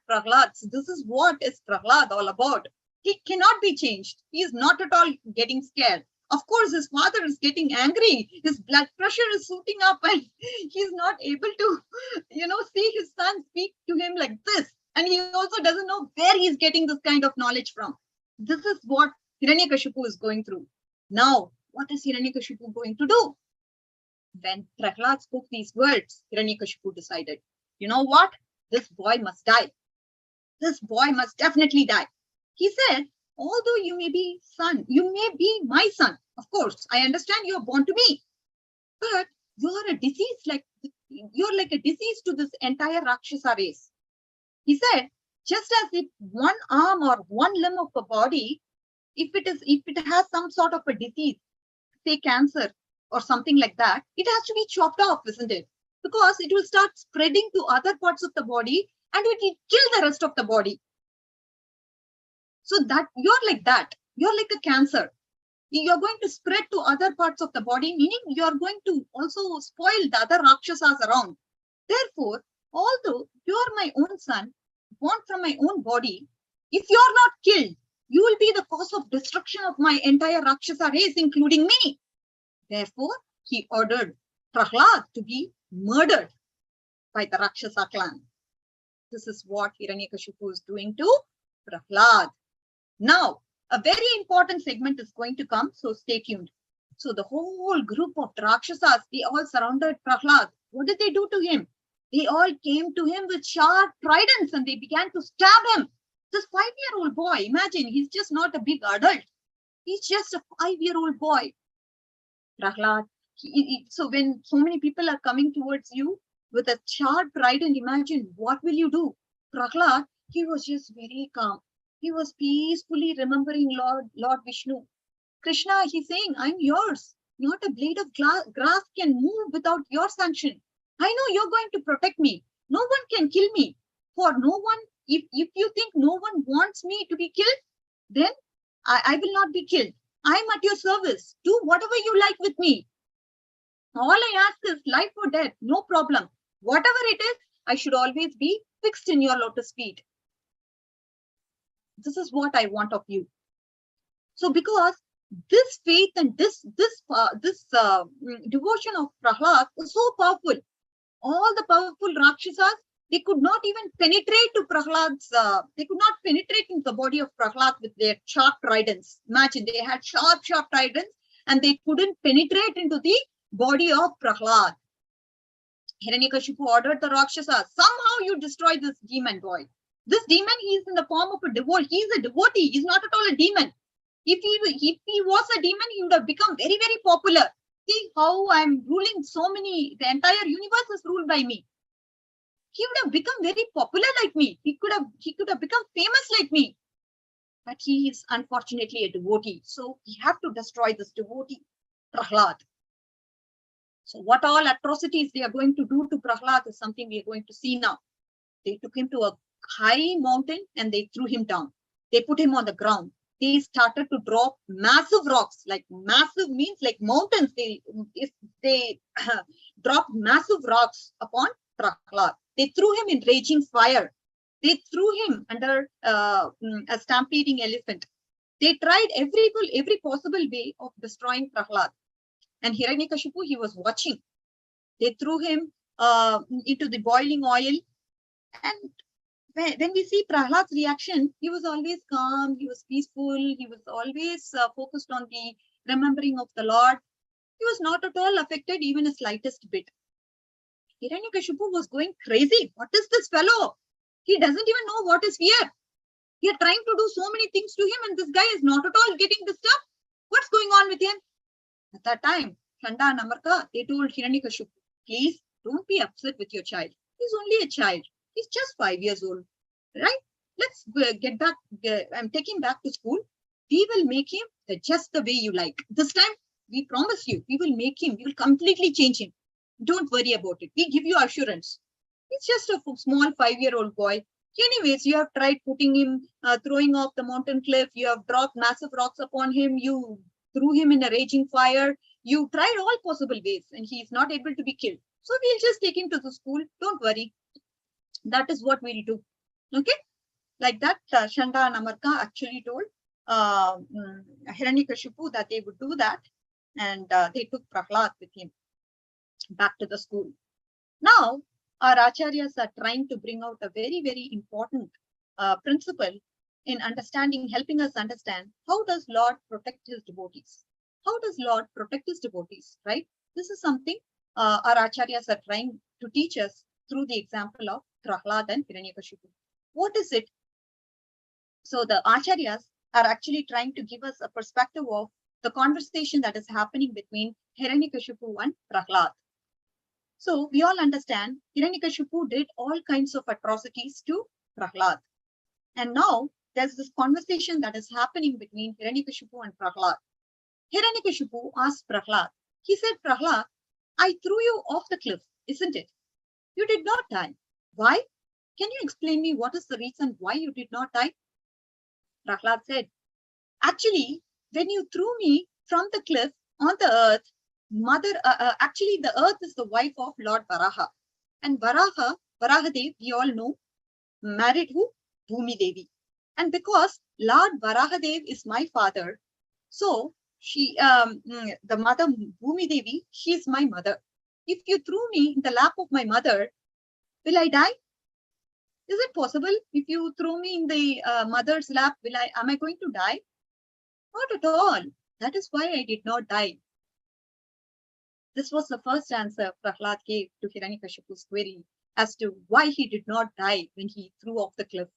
is Prahlada all about. He cannot be changed. He is not at all getting scared. Of course, his father is getting angry. His blood pressure is shooting up and he's not able to, see his son speak to him like this. And he also doesn't know where he's getting this kind of knowledge from. This is what Hiranyakashipu is going through. Now, what is Hiranyakashipu going to do? When Prahlada spoke these words, Hiranyakashipu decided, you know what? This boy must die. This boy must definitely die. He said, although you may be my son. Of course, I understand you are born to me. But you're a disease, you're like a disease to this entire Rakshasa race. He said, just as if one arm or one limb of the body, if it has some sort of a disease, say cancer or something like that, it has to be chopped off, isn't it? Because it will start spreading to other parts of the body and it will kill the rest of the body. So that you're like that. You're like a cancer. You're going to spread to other parts of the body, meaning you're going to also spoil the other Rakshasas around. Therefore, although you're my own son, born from my own body, if you're not killed, you will be the cause of destruction of my entire Rakshasa race, including me. Therefore, he ordered Prahlada to be murdered by the Rakshasa clan. This is what Hiranyakashipu is doing to Prahlada. Now, a very important segment is going to come, so stay tuned. So the whole group of Rakshasas, they all surrounded Prahlada. What did they do to him? They all came to him with sharp tridents and they began to stab him. This 5-year-old boy, imagine, he's just not a big adult. He's just a 5-year-old boy. Prahlada, so when so many people are coming towards you with a sharp trident, imagine, what will you do? Prahlada, he was just very calm. He was peacefully remembering Lord Vishnu. Krishna, he's saying, I'm yours. Not a blade of grass can move without your sanction. I know you're going to protect me. No one can kill me. For no one, if you think no one wants me to be killed, then I will not be killed. I'm at your service. Do whatever you like with me. All I ask is life or death, no problem. Whatever it is, I should always be fixed in your lotus feet. This is what I want of you. So because this faith and this devotion of Prahlad was so powerful, all the powerful Rakshasas, they could not even penetrate to Prahlad's, they could not penetrate into the body of Prahlad with their sharp tridents. Imagine, they had sharp tridents and they couldn't penetrate into the body of Prahlad. Hiranyakashipu ordered the Rakshasas, somehow you destroy this demon boy. This demon, he is in the form of a devotee. He is a devotee. He is not at all a demon. If he was a demon, he would have become very, very popular. See how I'm ruling so many, the entire universe is ruled by me. He would have become very popular like me. He could have become famous like me. But he is unfortunately a devotee. So we have to destroy this devotee, Prahlad. So what all atrocities they are going to do to Prahlad is something we are going to see now. They took him to a high mountain and they threw him down. They put him on the ground. They started to drop massive rocks, like massive means like mountains. They dropped massive rocks upon Prahlad. They threw him in raging fire. They threw him under a stampeding elephant. They tried every possible way of destroying Prahlad. And Hiranyakashipu, he was watching. They threw him into the boiling oil. And when we see Prahlad's reaction, he was always calm, he was peaceful, he was always focused on the remembering of the Lord. He was not at all affected, even a slightest bit. Hiranyakashipu was going crazy. What is this fellow? He doesn't even know what is fear. He are trying to do so many things to him, and this guy is not at all getting disturbed. What's going on with him? At that time, Chanda and Amarka, they told Hiranyakashipu, please don't be upset with your child. He's only a child. He's just 5 years old, right? Let's get back. I'm taking back to school. We will make him just the way you like. This time, we promise you, we will make him. We will completely change him. Don't worry about it. We give you assurance. He's just a small 5-year-old boy. Anyways, you have tried putting him, throwing off the mountain cliff. You have dropped massive rocks upon him. You threw him in a raging fire. You tried all possible ways, and he is not able to be killed. So we'll just take him to the school. Don't worry. That is what we'll do. Okay? Like that, Chanda and Amarka actually told Hiranyakashipu that they would do that. And they took Prahlad with him back to the school. Now, our acharyas are trying to bring out a very, very important principle in understanding, helping us understand how does Lord protect his devotees? How does Lord protect his devotees, right? This is something our acharyas are trying to teach us through the example of Prahlad and Hiranyakashipu. What is it? So the acharyas are actually trying to give us a perspective of the conversation that is happening between Hiranyakashipu and Prahlad. So we all understand Hiranyakashipu did all kinds of atrocities to Prahlad. And now there's this conversation that is happening between Hiranyakashipu and Prahlad. Hiranyakashipu asked Prahlad, he said, Prahlad, I threw you off the cliff, isn't it? You did not die. Why? Can you explain me what is the reason why you did not die? Prahlad said, actually, when you threw me from the cliff on the earth, actually the earth is the wife of Lord Varaha. And Varahadev, we all know, married who? Bhumi Devi. And because Lord Varahadev is my father, so she, the mother Bhumi Devi, she is my mother. If you threw me in the lap of my mother, will I die? Is it possible? If you throw me in the mother's lap, am I going to die? Not at all. That is why I did not die. This was the first answer Prahlad gave to Hiranyakashipu's query as to why he did not die when he threw off the cliff.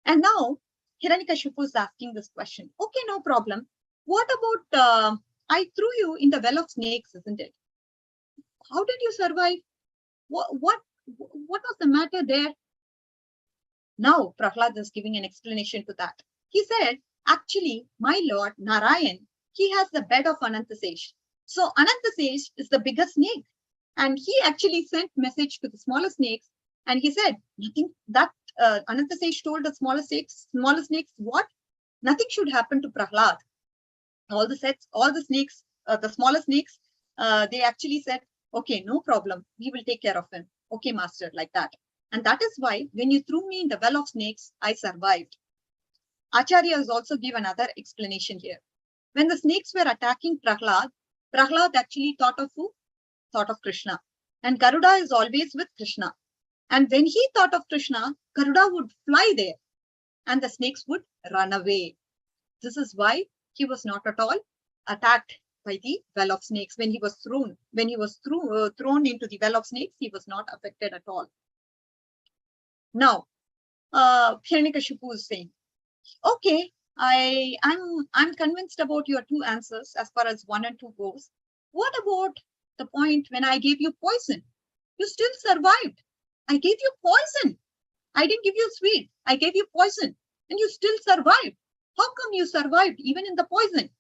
And now Hiranyakashipu is asking this question. Okay, no problem. What about I threw you in the well of snakes, isn't it? How did you survive? What was the matter there? Now Prahlada is giving an explanation to that. He said, actually, my Lord Narayan, he has the bed of Anantasesh. So Anantasesh is the biggest snake. And he actually sent message to the smaller snakes. And he said, nothing that Anantasesh told the smaller snakes, what? Nothing should happen to Prahlad. All the snakes, the smaller snakes, they actually said, okay, no problem. We will take care of him. Okay, master, like that. And that is why when you threw me in the well of snakes, I survived. Acharya has also given another explanation here. When the snakes were attacking Prahlad, Prahlad actually thought of who? Thought of Krishna. And Garuda is always with Krishna. And when he thought of Krishna, Garuda would fly there and the snakes would run away. This is why he was not at all attacked by the well of snakes. When he was thrown into the well of snakes, he was not affected at all. Now, Hiranyakashipu is saying, okay, I'm convinced about your two answers as far as 1 and 2 goes. What about the point when I gave you poison? You still survived. I gave you poison. I didn't give you sweet. I gave you poison and you still survived. How come you survived even in the poison?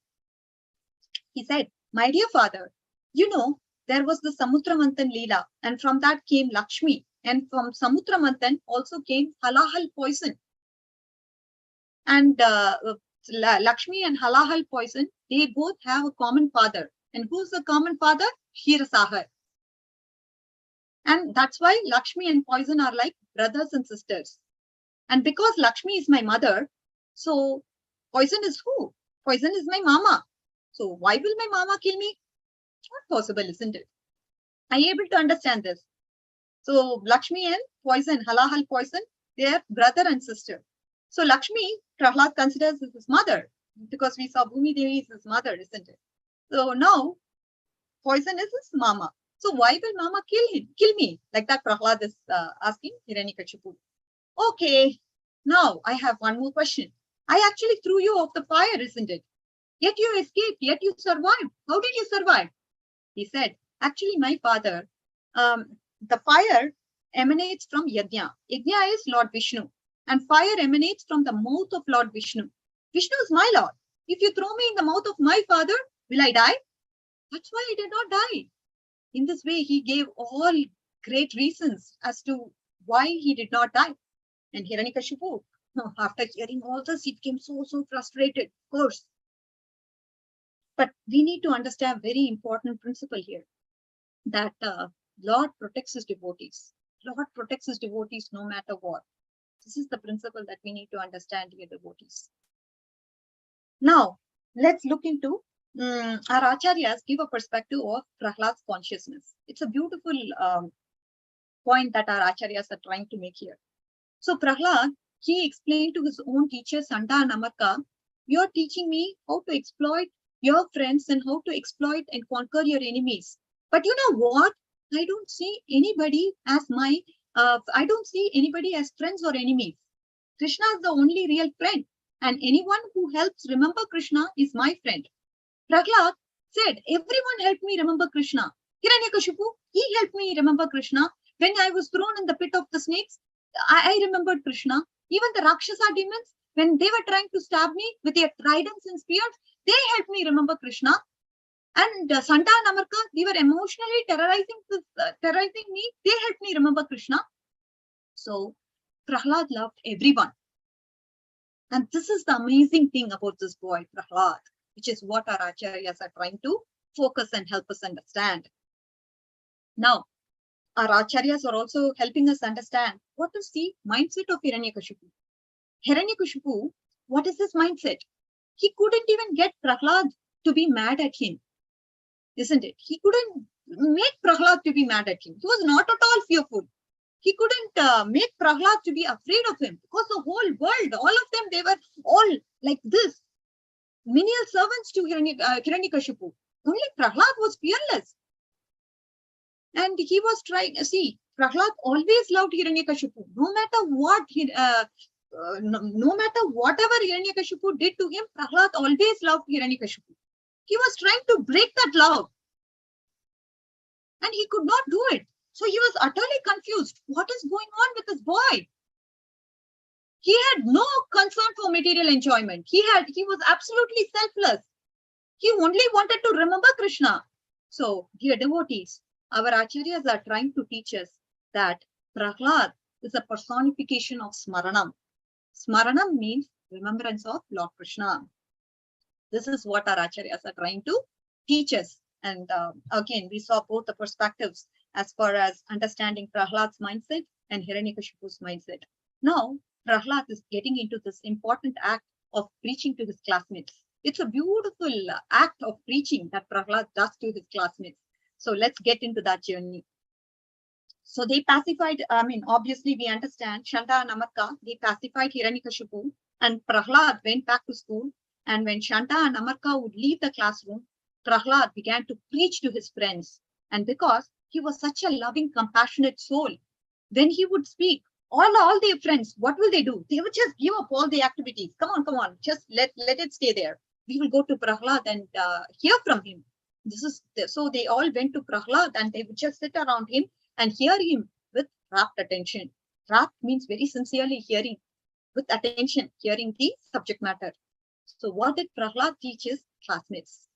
He said, my dear father, you know, there was the Samudramanthan Leela, and from that came Lakshmi, and from Samudramanthan also came halahal poison. And Lakshmi and halahal poison, they both have a common father. And who's the common father? Kshirasahar. And that's why Lakshmi and poison are like brothers and sisters. And because Lakshmi is my mother, so poison is who? Poison is my mama. So why will my mama kill me? Not possible, isn't it? Are you able to understand this? So Lakshmi and poison, halahal poison, they are brother and sister. So Lakshmi, Prahlad considers as his mother because we saw Bhumi Devi is his mother, isn't it? So now poison is his mama. So why will mama kill me? Like that Prahlad is asking Hiranyakashipu. Okay, now I have one more question. I actually threw you off the fire, isn't it? Yet you escaped, yet you survived. How did you survive? He said, actually, my father, the fire emanates from Yajna. Yajna is Lord Vishnu. And fire emanates from the mouth of Lord Vishnu. Vishnu is my Lord. If you throw me in the mouth of my father, will I die? That's why I did not die. In this way, he gave all great reasons as to why he did not die. And Hiranyakashipu, after hearing all this, he became so frustrated, of course. But we need to understand a very important principle here, that Lord protects his devotees. Lord protects his devotees no matter what. This is the principle that we need to understand here, devotees. Now, let's look into our acharyas give a perspective of Prahlad's consciousness. It's a beautiful point that our acharyas are trying to make here. So Prahlad, he explained to his own teacher, Sanda and Amarka, you're teaching me how to exploit your friends and how to exploit and conquer your enemies. But you know what? I don't see anybody as I don't see anybody as friends or enemies. Krishna is the only real friend. And anyone who helps remember Krishna is my friend. Prahlad said, everyone helped me remember Krishna. Hiranyakashipu, he helped me remember Krishna. When I was thrown in the pit of the snakes, I remembered Krishna. Even the Rakshasa demons, when they were trying to stab me with their tridents and spears, they helped me remember Krishna. And Santa and Amarka, they were emotionally terrorizing me. They helped me remember Krishna. So Prahlad loved everyone. And this is the amazing thing about this boy, Prahlad, which is what our acharyas are trying to focus and help us understand. Now, our acharyas are also helping us understand what is the mindset of Hiranyakashipu. Hiranyakashipu, what is his mindset? He couldn't even get Prahlad to be mad at him, isn't it? He couldn't make Prahlad to be mad at him. He was not at all fearful. He couldn't make Prahlad to be afraid of him because the whole world, all of them, they were all like this, menial servants to Hiranyakashipu. Only Prahlad was fearless. And he was trying, see, Prahlad always loved Hiranyakashipu. No matter what, no matter whatever Hiranyakashipu did to him, Prahlad always loved Hiranyakashipu. He was trying to break that love. And he could not do it. So he was utterly confused. What is going on with this boy? He had no concern for material enjoyment. He was absolutely selfless. He only wanted to remember Krishna. So, dear devotees, our acharyas are trying to teach us that Prahlad is a personification of Smaranam. Smaranam means remembrance of Lord Krishna. This is what our acharyas are trying to teach us. And again, we saw both the perspectives as far as understanding Prahlad's mindset and Hiranyakashipu's mindset. Now, Prahlad is getting into this important act of preaching to his classmates. It's a beautiful act of preaching that Prahlad does to his classmates. So let's get into that journey. So they pacified, obviously we understand Shanta and Amarka, they pacified Hiranyakashipu, and Prahlad went back to school. And when Shanta and Amarka would leave the classroom, Prahlad began to preach to his friends. And because he was such a loving, compassionate soul, when he would speak, all their friends, what will they do? They would just give up all the activities. Come on, just let it stay there. We will go to Prahlad and hear from him. So they all went to Prahlad and they would just sit around him and hear him with rapt attention. Rapt means very sincerely hearing, with attention, hearing the subject matter. So what did Prahlad teach his classmates?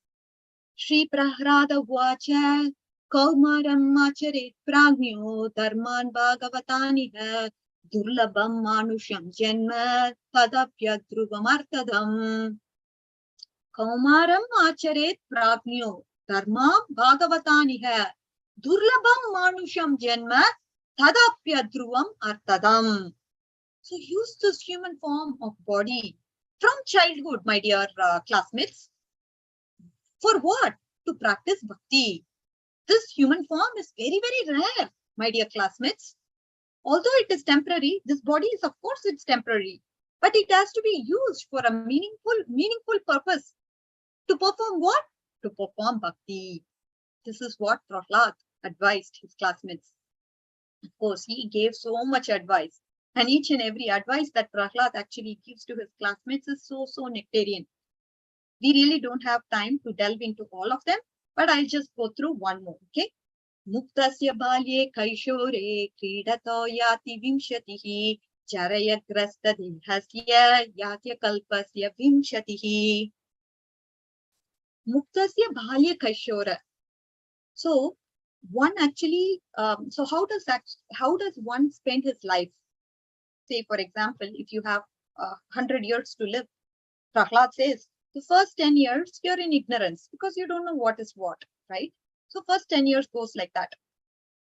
Shri Prahlada Vacha Kaumaram Acharet Pragnyo Dharman Bhagavataniha Durlabam Manusham Janma Tadapya Dhruvamartadam. Kaumaram Acharet Pragnyo Dharma Bhagavataniha Durlabam Manusham Janma Tadapya Dhruvam Artadam. So use this human form of body from childhood, my dear classmates. For what? To practice bhakti. This human form is very, very rare, my dear classmates. Although it is temporary, this body is, of course, it's temporary, but it has to be used for a meaningful purpose. To perform what? To perform bhakti. This is what Prahlad advised his classmates. Of course, he gave so much advice, and each and every advice that Prahlad actually gives to his classmates is so nectarian. We really don't have time to delve into all of them, but I'll just go through one more, okay? Muktasya balye kaishore kridato yati vimshatihi charaya grasta dihasya yatya kalpasya vimshatihi. Muktasya balye kaishore. So one actually, so how does one spend his life? Say, for example, if you have 100 years to live, Prahlad says, the first 10 years, you're in ignorance because you don't know what is what, right? So first 10 years goes like that.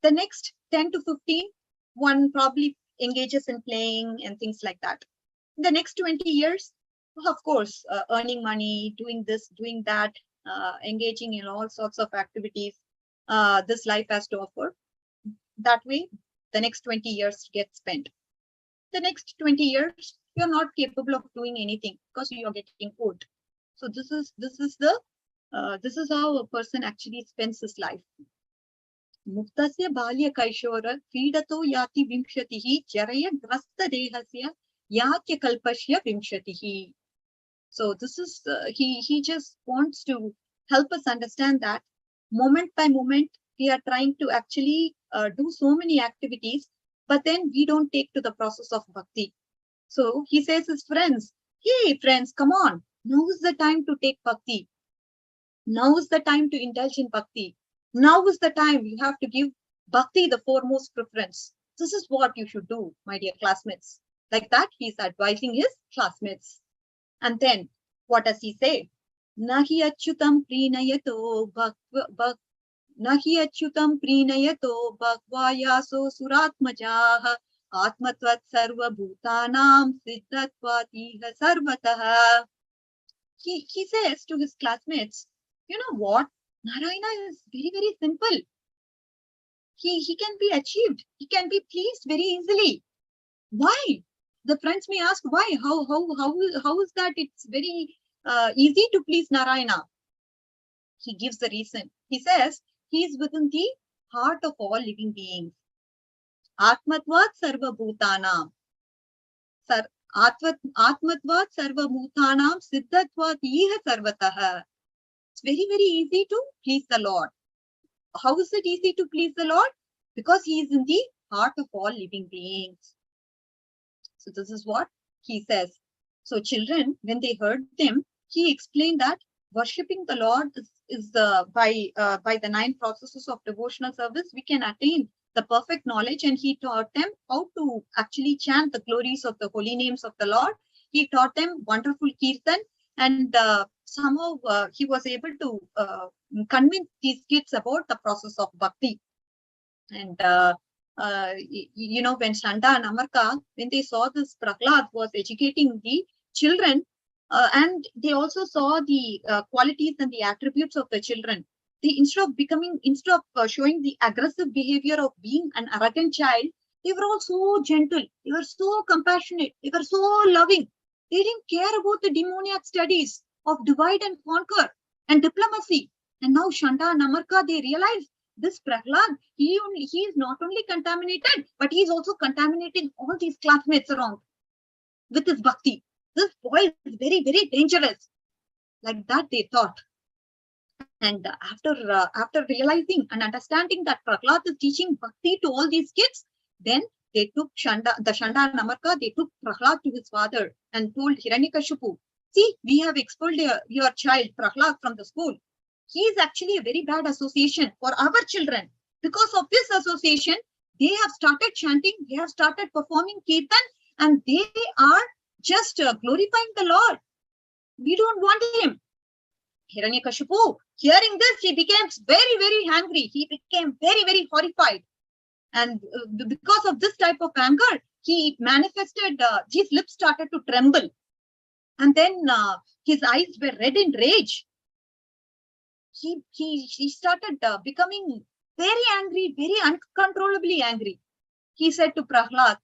The next 10 to 15, one probably engages in playing and things like that. The next 20 years, of course, earning money, doing this, doing that, engaging in all sorts of activities this life has to offer. That way, the next 20 years get spent. The next 20 years, you're not capable of doing anything because you're getting old. So this is how a person actually spends his life. Muktasya balya kaishora kridato yati vimshatihi jaraya grasta dehasya yatya kalpashya vimshatihi. So this is he just wants to help us understand that moment by moment we are trying to actually do so many activities, but then we don't take to the process of bhakti. So he says his friends, hey friends, come on, now is the time to take bhakti. Now is the time to indulge in bhakti. Now is the time you have to give bhakti the foremost preference. This is what you should do, my dear classmates. Like that, he's advising his classmates. And then, what does he say? Nahi achyutam prinayato Nahi achyutam prinayato bhagvayaso suratmajaha atmatvat sarva bhutanam siddhatvatih sarvatah. He says to his classmates, you know what? Narayana is very, very simple. He can be achieved. He can be pleased very easily. Why? The friends may ask, why? How is that? It's very easy to please Narayana. He gives the reason. He says, he is within the heart of all living beings. Atmatvat sarva bhutanam. Atmatvat sarva bhutanam siddhatvat iha sarvatah. It's very, very easy to please the Lord. How is it easy to please the Lord? Because he is in the heart of all living beings. So this is what he says. So children, when they heard them, he explained that worshipping the Lord is by the 9 processes of devotional service, we can attain the perfect knowledge. And he taught them how to actually chant the glories of the holy names of the Lord. He taught them wonderful kirtan, and somehow he was able to convince these kids about the process of bhakti. And when Shanda and Amarka, when they saw this Prahlad was educating the children, and they also saw the qualities and the attributes of the children, instead of showing the aggressive behavior of being an arrogant child, they were all so gentle, they were so compassionate, they were so loving. They didn't care about the demoniac studies of divide and conquer and diplomacy. And now Shanda and Amarka, they realized this Prahlad, he is not only contaminated, but he is also contaminating all these classmates around with his bhakti. This boy is very, very dangerous. Like that they thought. And after realizing and understanding that Prahlad is teaching bhakti to all these kids, then they took Shanda and Amarka, they took Prahlad to his father and told Hiranyakashipu, see, we have expelled your child Prahlad from the school. He is actually a very bad association for our children. Because of this association, they have started chanting, they have started performing kirtan, and they are just glorifying the Lord. We don't want him. Hiranyakashipu, hearing this, he became very, very angry. He became very, very horrified. And because of this type of anger, he manifested, his lips started to tremble. And then his eyes were red in rage. He started becoming very angry, very uncontrollably angry. He said to Prahlad,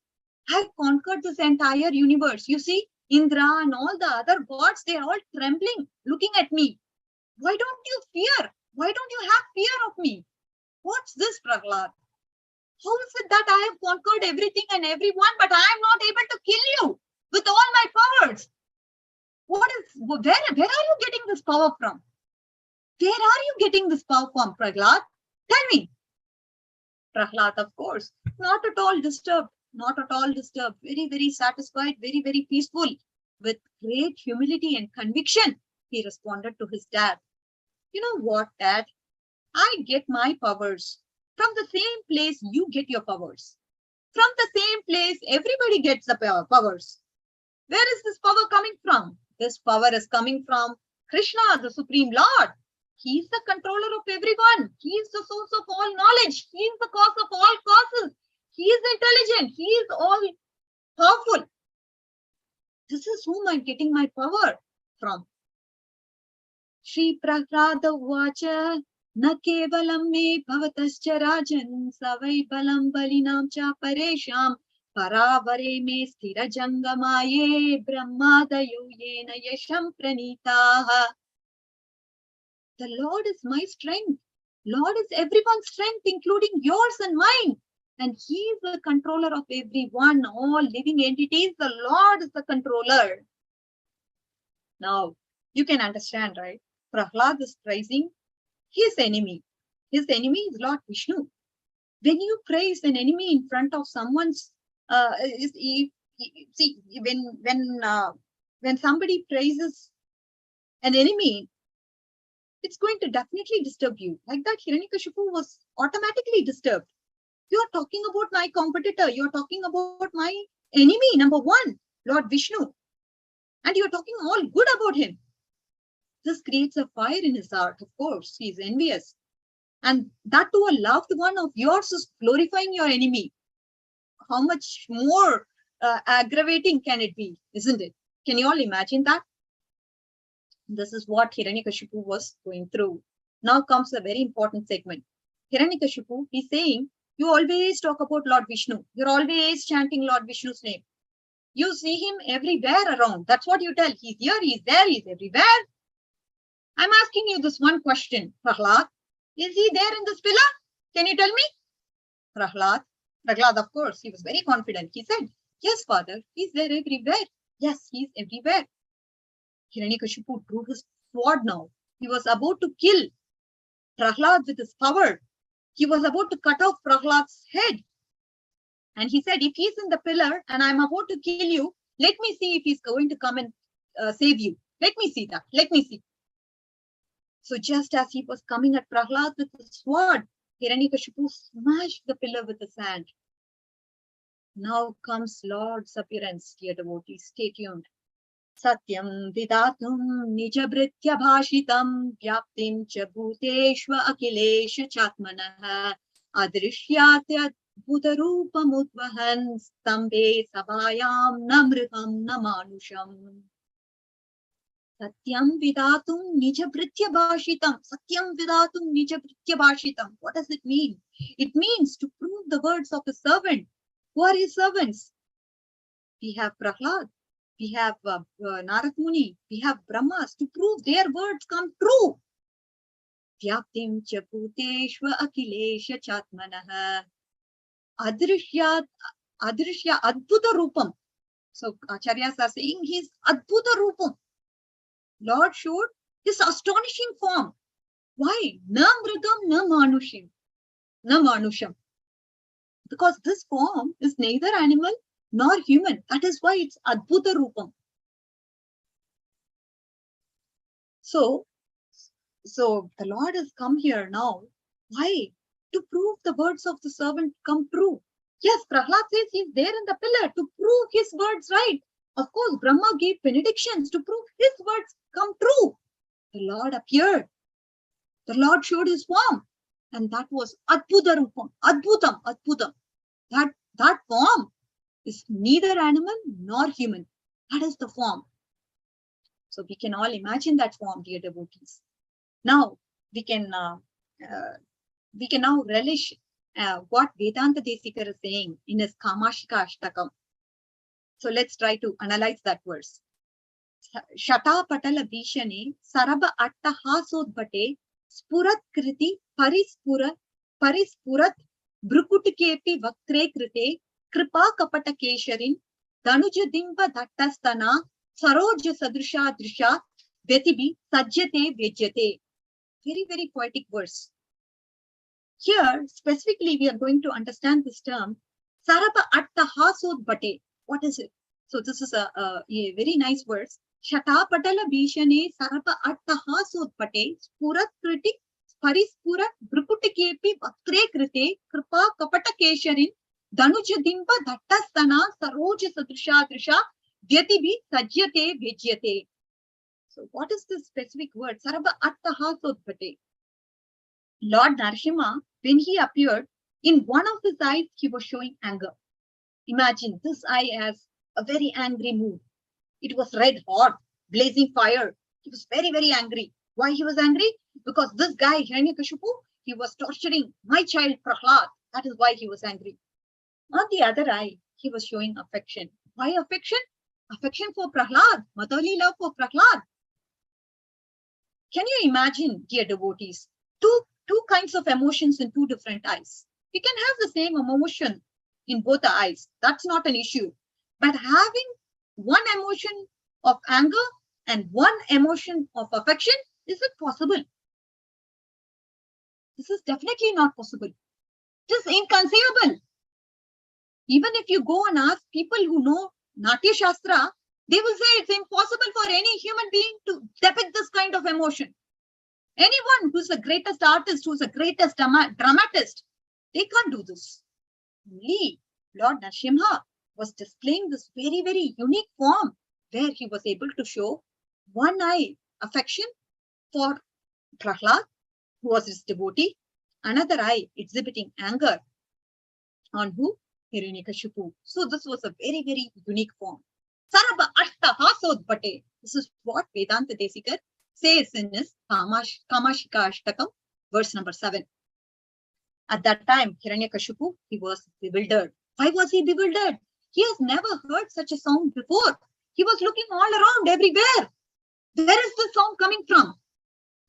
I've conquered this entire universe. You see, Indra and all the other gods, they are all trembling, looking at me. Why don't you fear? Why don't you have fear of me? What's this, Prahlad? How is it that I have conquered everything and everyone, but I am not able to kill you with all my powers? Where are you getting this power from? Where are you getting this power from, Prahlad? Tell me. Prahlad, of course, not at all disturbed, very, very satisfied, very, very peaceful. With great humility and conviction, he responded to his dad. You know what, Dad? I get my powers from the same place you get your powers. From the same place, everybody gets the powers. Where is this power coming from? This power is coming from Krishna, the Supreme Lord. He is the controller of everyone. He is the source of all knowledge. He is the cause of all causes. He is intelligent. He is all powerful. This is whom I'm getting my power from. Shri Prahlada Vacha Na kevalam me bhavatascha rajan savai balam balinam cha paresham paravare me sthira jangamaye brahmadayo yena yasham pranitaha. The Lord is my strength. Lord is everyone's strength, including yours and mine. And he is the controller of everyone, all living entities. The Lord is the controller. Now, you can understand, right? Prahlad is praising his enemy. His enemy is Lord Vishnu. When you praise an enemy in front of someone's, when somebody praises an enemy, it's going to definitely disturb you. Like that, Hiranyakashipu was automatically disturbed. You are talking about my competitor. You are talking about my enemy, number one, Lord Vishnu. And you are talking all good about him. This creates a fire in his heart. Of course, he is envious. And that to a loved one of yours is glorifying your enemy. How much more aggravating can it be, isn't it? Can you all imagine that? This is what Hiranyakashipu was going through. Now comes a very important segment. Hiranyakashipu is saying, you always talk about Lord Vishnu. You're always chanting Lord Vishnu's name. You see him everywhere around. That's what you tell. He's here, he's there, he's everywhere. I'm asking you this one question, Prahlad. Is he there in this pillar? Can you tell me? Prahlad, of course, he was very confident. He said, yes, father, he's there everywhere. Yes, he's everywhere. Hiranyakashipu drew his sword now. He was about to kill Prahlad with his power. He was about to cut off Prahlad's head. And he said, if he's in the pillar and I'm about to kill you, Let me see if he's going to come and save you. Let me see that. Let me see. So just as he was coming at Prahlad with the sword, Hiranyakashipu smashed the pillar with his hand. Now comes Lord's appearance, dear devotees. Stay tuned. Satyam vidatum nijabritya bhashitam vyaptim cha bhuteshva akilesha chatmanah adrishyatya bhutarupam udvahan stambe sabhayam namriham namanusham. Satyam vidatum nijabritya bhashitam. Satyam vidatum nijabritya bhashitam. What does it mean? It means to prove the words of a servant. Who are his servants? We have Prahlad, we have Narad Muni, we have Brahmas, to prove their words come true. Vyaptim cha bhuteshva akilesha chatmanah adrishya adbhuta rupam. So Acharyas are saying his adbhuta rupam. Lord showed his astonishing form. Why? Na mridam na manusham. Na manusham. Because this form is neither animal nor human. That is why it's adbhuta rupam. So the Lord has come here now. Why? To prove the words of the servant come true. Yes, Prahlad says he's there in the pillar to prove his words right. Of course, Brahma gave benedictions to prove his words come true. The Lord appeared. The Lord showed his form. And that was adbhuta rupam. Adbhutam, adbhutam. That form is neither animal nor human. That is the form. So we can all imagine that form, dear devotees. Now we can now relish what Vedanta Desikar is saying in his Kamashika Ashtakam. So let's try to analyze that verse. Shata patala bhishane saraba atta hasodbhate spurat kriti parispurat brukutikepi vaktre krite kripa kapata kesharin danujadimba dattastana saroja sadrisha drisha vyatibi sajyate vyajyate. Very, very poetic verse. Here, specifically, we are going to understand this term, saraba atta hasodbhate. What is it? So this is a very nice verse. Shata patala bhishane saraba atta hasodbhate spurat kriti parispurat brukutikepi vaktre krite kripa kapata kesharin danujadimba dattastana saroja sadrisha drisha vyatibi sajyate vyajyate. So what is this specific word? Saraba atta hasodbhate. Lord Narasimha, when he appeared, in one of his eyes, he was showing anger. Imagine this eye has a very angry mood. It was red hot, blazing fire. He was very, very angry. Why he was angry? Because this guy, Hiranyakashipu, he was torturing my child Prahlad. That is why he was angry. On the other eye, he was showing affection. Why affection? Affection for Prahlad, motherly love for Prahlad. Can you imagine, dear devotees, two kinds of emotions in two different eyes? We can have the same emotion in both the eyes. That's not an issue. But having one emotion of anger and one emotion of affection, is it possible? This is definitely not possible. It is inconceivable. Even if you go and ask people who know Natya Shastra, they will say it's impossible for any human being to depict this kind of emotion. Anyone who's the greatest artist, who's the greatest dramatist, they can't do this. Only Lord Narasimha was displaying this very, very unique form where he was able to show one eye affection for Prahlad, who was his devotee, another eye exhibiting anger on who? Hiranyakashipu. So this was a very, very unique form. Saraba ashta hasodbhate. This is what Vedanta Desikar says in his Kamashika Ashtakam, verse number 7. At that time, Hiranyakashipu, he was bewildered. Why was he bewildered? He has never heard such a sound before. He was looking all around, everywhere. Where is the sound coming from?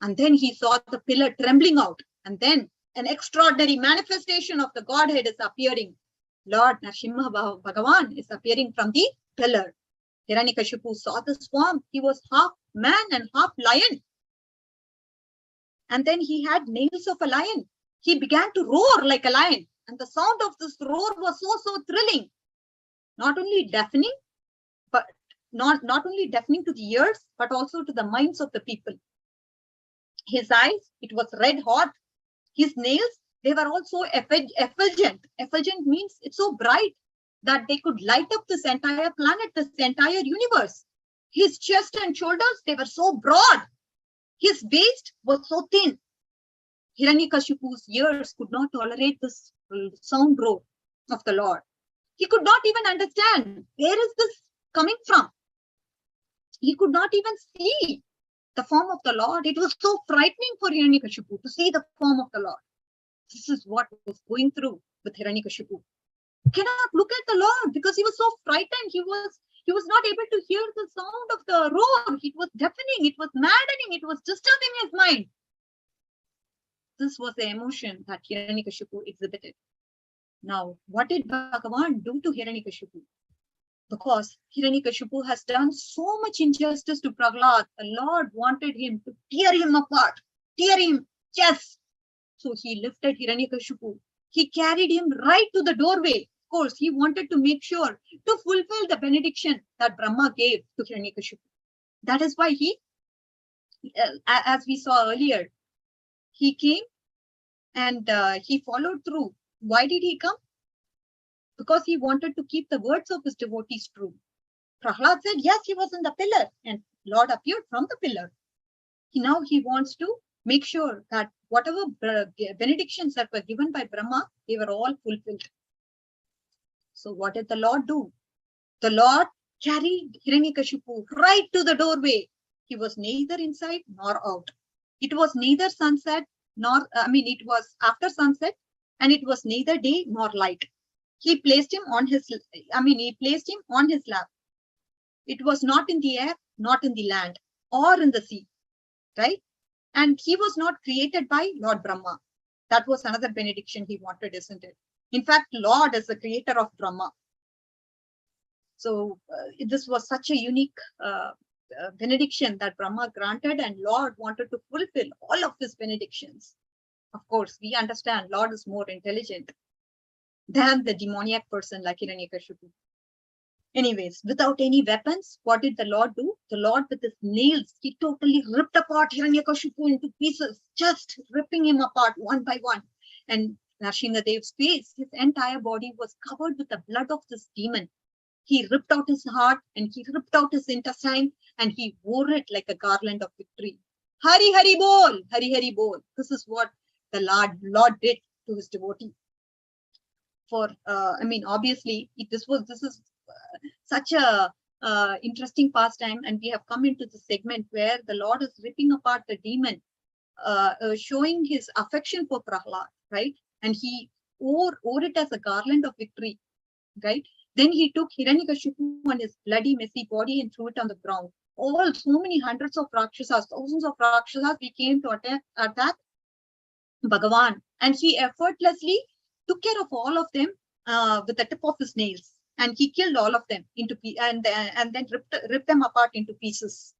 And then he saw the pillar trembling out. And then an extraordinary manifestation of the Godhead is appearing. Lord Narasimha Bhagavan is appearing from the pillar. Hiranyakashipu saw this form. He was half man and half lion. And then he had nails of a lion. He began to roar like a lion. And the sound of this roar was so thrilling. Not only deafening, but not only deafening to the ears, but also to the minds of the people. His eyes, it was red hot. His nails, they were also effulgent. Effulgent means it's so bright that they could light up this entire planet, this entire universe. His chest and shoulders, they were so broad. His waist was so thin. Hiranyakashipu's ears could not tolerate this sound roar of the Lord. He could not even understand where is this coming from. He could not even see the form of the Lord. It was so frightening for Hiranyakashipu to see the form of the Lord. This is what was going through with Hiranyakashipu. Cannot look at the Lord because he was so frightened. He was not able to hear the sound of the roar. It was deafening. It was maddening. It was disturbing his mind. This was the emotion that Hiranyakashipu exhibited. Now, what did Bhagavan do to Hiranyakashipu? Because Hiranyakashipu has done so much injustice to Prahlada, the Lord wanted him to tear him apart, tear him, yes. So he lifted Hiranyakashipu. He carried him right to the doorway. Of course, he wanted to make sure to fulfill the benediction that Brahma gave to Hiranyakashipu. That is why he, as we saw earlier, he came and he followed through. Why did he come? Because he wanted to keep the words of his devotees true. Prahlada said, yes, he was in the pillar, and Lord appeared from the pillar. Now he wants to make sure that whatever benedictions that were given by Brahma, they were all fulfilled. So what did the Lord do? The Lord carried Hiranyakashipu right to the doorway. He was neither inside nor out. It was neither sunset nor, it was after sunset, and it was neither day nor light. He placed him on his, lap. It was not in the air, not in the land, or in the sea, right? And he was not created by Lord Brahma. That was another benediction he wanted, isn't it? In fact, Lord is the creator of Brahma. So this was such a unique benediction that Brahma granted, and Lord wanted to fulfill all of his benedictions. Of course, we understand Lord is more intelligent than the demoniac person like Hiranyakashipu. Anyways, without any weapons, what did the Lord do? The Lord with his nails, he totally ripped apart Hiranyakashipu into pieces, just ripping him apart one by one. And Nrsimhadev's face, his entire body was covered with the blood of this demon. He ripped out his heart and he ripped out his intestine and he wore it like a garland of victory. Hari Hari Bol, Hari Hari Bol. This is what the Lord did to his devotee. For obviously, this is such a interesting pastime, and we have come into the segment where the Lord is ripping apart the demon, showing his affection for Prahlada, right? And he wore it as a garland of victory, right? Then he took Hiranyakashipu and his bloody, messy body and threw it on the ground. So many hundreds of Rakshasas, thousands of Rakshasas became to attack Bhagavan, and he effortlessly took care of all of them with the tip of his nails, and he killed all of them and then ripped them apart into pieces.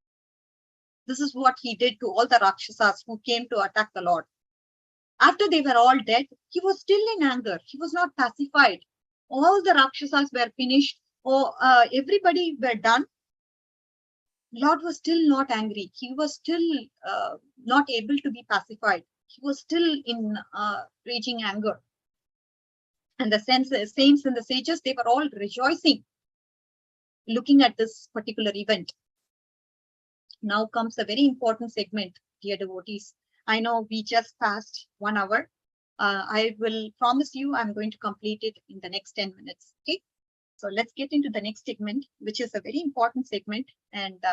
This is what he did to all the Rakshasas who came to attack the Lord. After they were all dead, he was still in anger. He was not pacified. All the Rakshasas were finished, or everybody were done. Lord was still not angry. He was still not able to be pacified. He was still in raging anger. And the saints and the sages, they were all rejoicing looking at this particular event. Now comes a very important segment, dear devotees. I know we just passed 1 hour. I will promise you I'm going to complete it in the next 10 minutes. Okay. So let's get into the next segment, which is a very important segment. And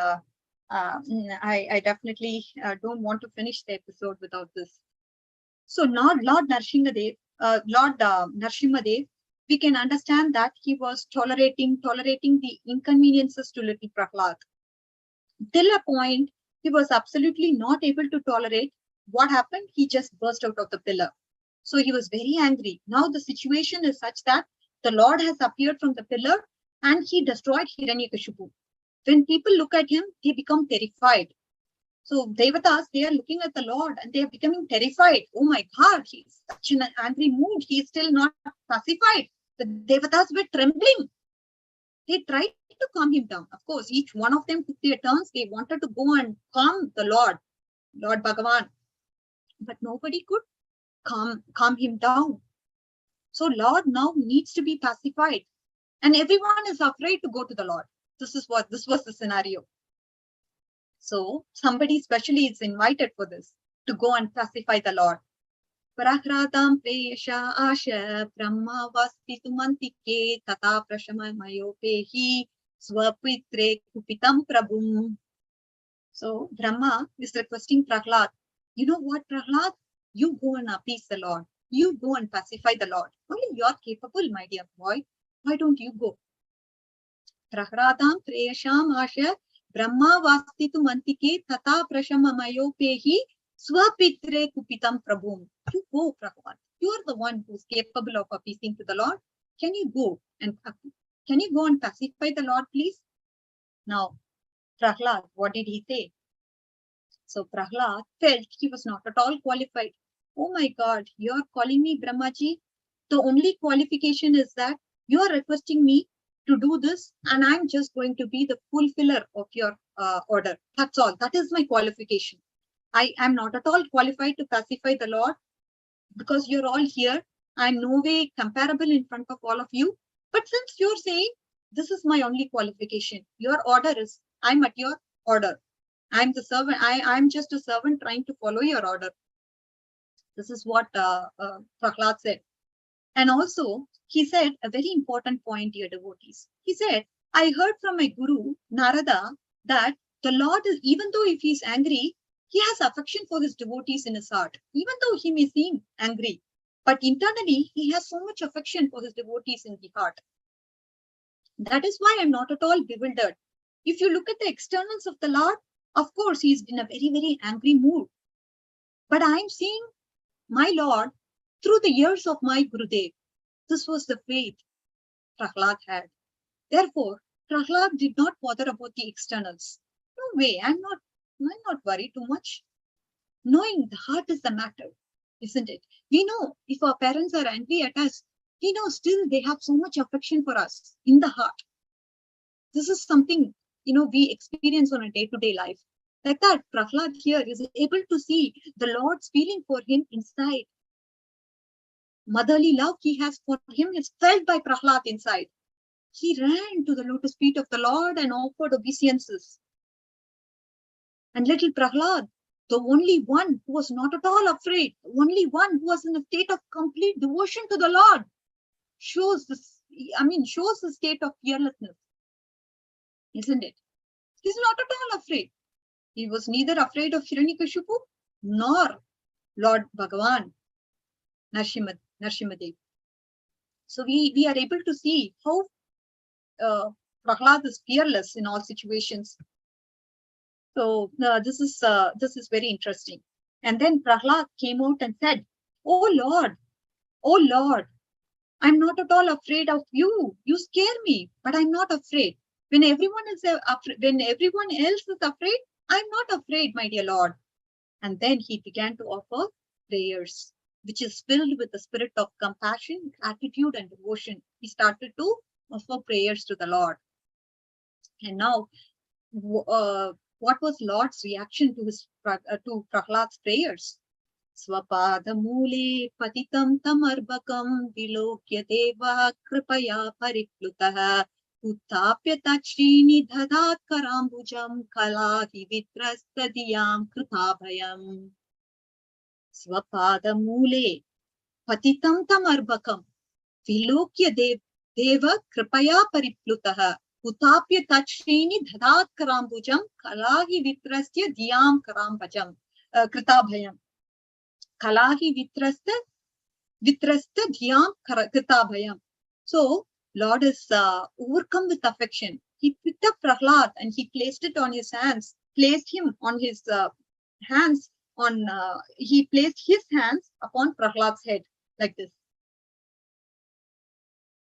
I definitely don't want to finish the episode without this. So now Lord Nrsimhadev, we can understand that he was tolerating the inconveniences to little Prahlada. Till a point, he was absolutely not able to tolerate. What happened? He just burst out of the pillar. So he was very angry. Now the situation is such that the Lord has appeared from the pillar and he destroyed Hiranyakashipu. When people look at him, they become terrified. So Devatas, they are looking at the Lord and they are becoming terrified. Oh my God, he's such an angry mood. He is still not pacified. The Devatas were trembling. They tried to calm him down. Of course, each one of them took their turns. They wanted to go and calm the Lord Bhagavan. But nobody could calm him down. So Lord now needs to be pacified. And everyone is afraid to go to the Lord. This was the scenario. So somebody specially is invited for this, to go and pacify the Lord. Prahradam preyasha asha brahma vaspitumantikhe tata prashamayopehi swapitre kupitam prabhum. So Brahma is requesting Prahlad, you know what, Prahlad? You go and appease the Lord. You go and pacify the Lord. Only you are capable, my dear boy. Why don't you go? Prahradam preyasham asha Brahma vastitu mantike tata prashamamayopehi swapitre kupitam prabhum. You go, Prahlad. You are the one who is capable of appeasing to the Lord. Can you go and pacify the Lord, please? Now, Prahlad, what did he say? So Prahlad felt he was not at all qualified. Oh my God, you are calling me Brahmaji? The only qualification is that you are requesting me to do this, and I'm just going to be the fulfiller of your order. That's all. That is my qualification. I am not at all qualified to pacify the Lord, because you're all here. I'm no way comparable in front of all of you. But since you're saying this is my only qualification, your order is, I'm at your order. I'm the servant. I'm just a servant trying to follow your order. This is what Prahlad said. And also, he said a very important point, dear devotees. He said, I heard from my guru, Narada, that the Lord is, even though if he's angry, he has affection for his devotees in his heart. Even though he may seem angry, but internally, he has so much affection for his devotees in the heart. That is why I'm not at all bewildered. If you look at the externals of the Lord, of course, he's in a very, very angry mood. But I'm seeing my Lord through the years of my Gurudev. This was the faith Prahlad had. Therefore, Prahlad did not bother about the externals. No way, I'm not worried too much. Knowing the heart is the matter, isn't it? We know if our parents are angry at us, we know still they have so much affection for us in the heart. This is something, we experience on a day-to-day life. Like that, Prahlad here is able to see the Lord's feeling for him inside. Motherly love he has for him is felt by Prahlad inside. He ran to the lotus feet of the Lord and offered obeisances. And little Prahlad, the only one who was not at all afraid, the only one who was in a state of complete devotion to the Lord, shows the state of fearlessness, isn't it? He's not at all afraid. He was neither afraid of Hiranyakashipu nor Lord Bhagavan, Narsimhadev. So we are able to see how Prahlad is fearless in all situations. So this is very interesting. And then Prahlad came out and said, oh Lord, I'm not at all afraid of you. You scare me, but I'm not afraid. When everyone else is afraid, I'm not afraid, my dear Lord. And then he began to offer prayers, which is filled with the spirit of compassion, gratitude, and devotion. He started to offer prayers to the Lord. And now, what was Lord's reaction to Prahlad's prayers? Swapada mule patitam tamarbakam vilokya deva kripaya pariplutaha uttapya tachrini dhadat karambujam kalahi vitrastadiyam kritabhayam. Swapada mule patitam tamarbakam vilokya deva kripaya pariplutaha uttapya tachrini dhadat karambujam kalahi vitrastya diyam karambajam kritabhayam. Kalahi vitrasta dhyam kritabhayam. So Lord is overcome with affection. He picked up Prahlad and he placed it on his hands, placed him on his hands on, he placed his hands upon Prahlad's head like this.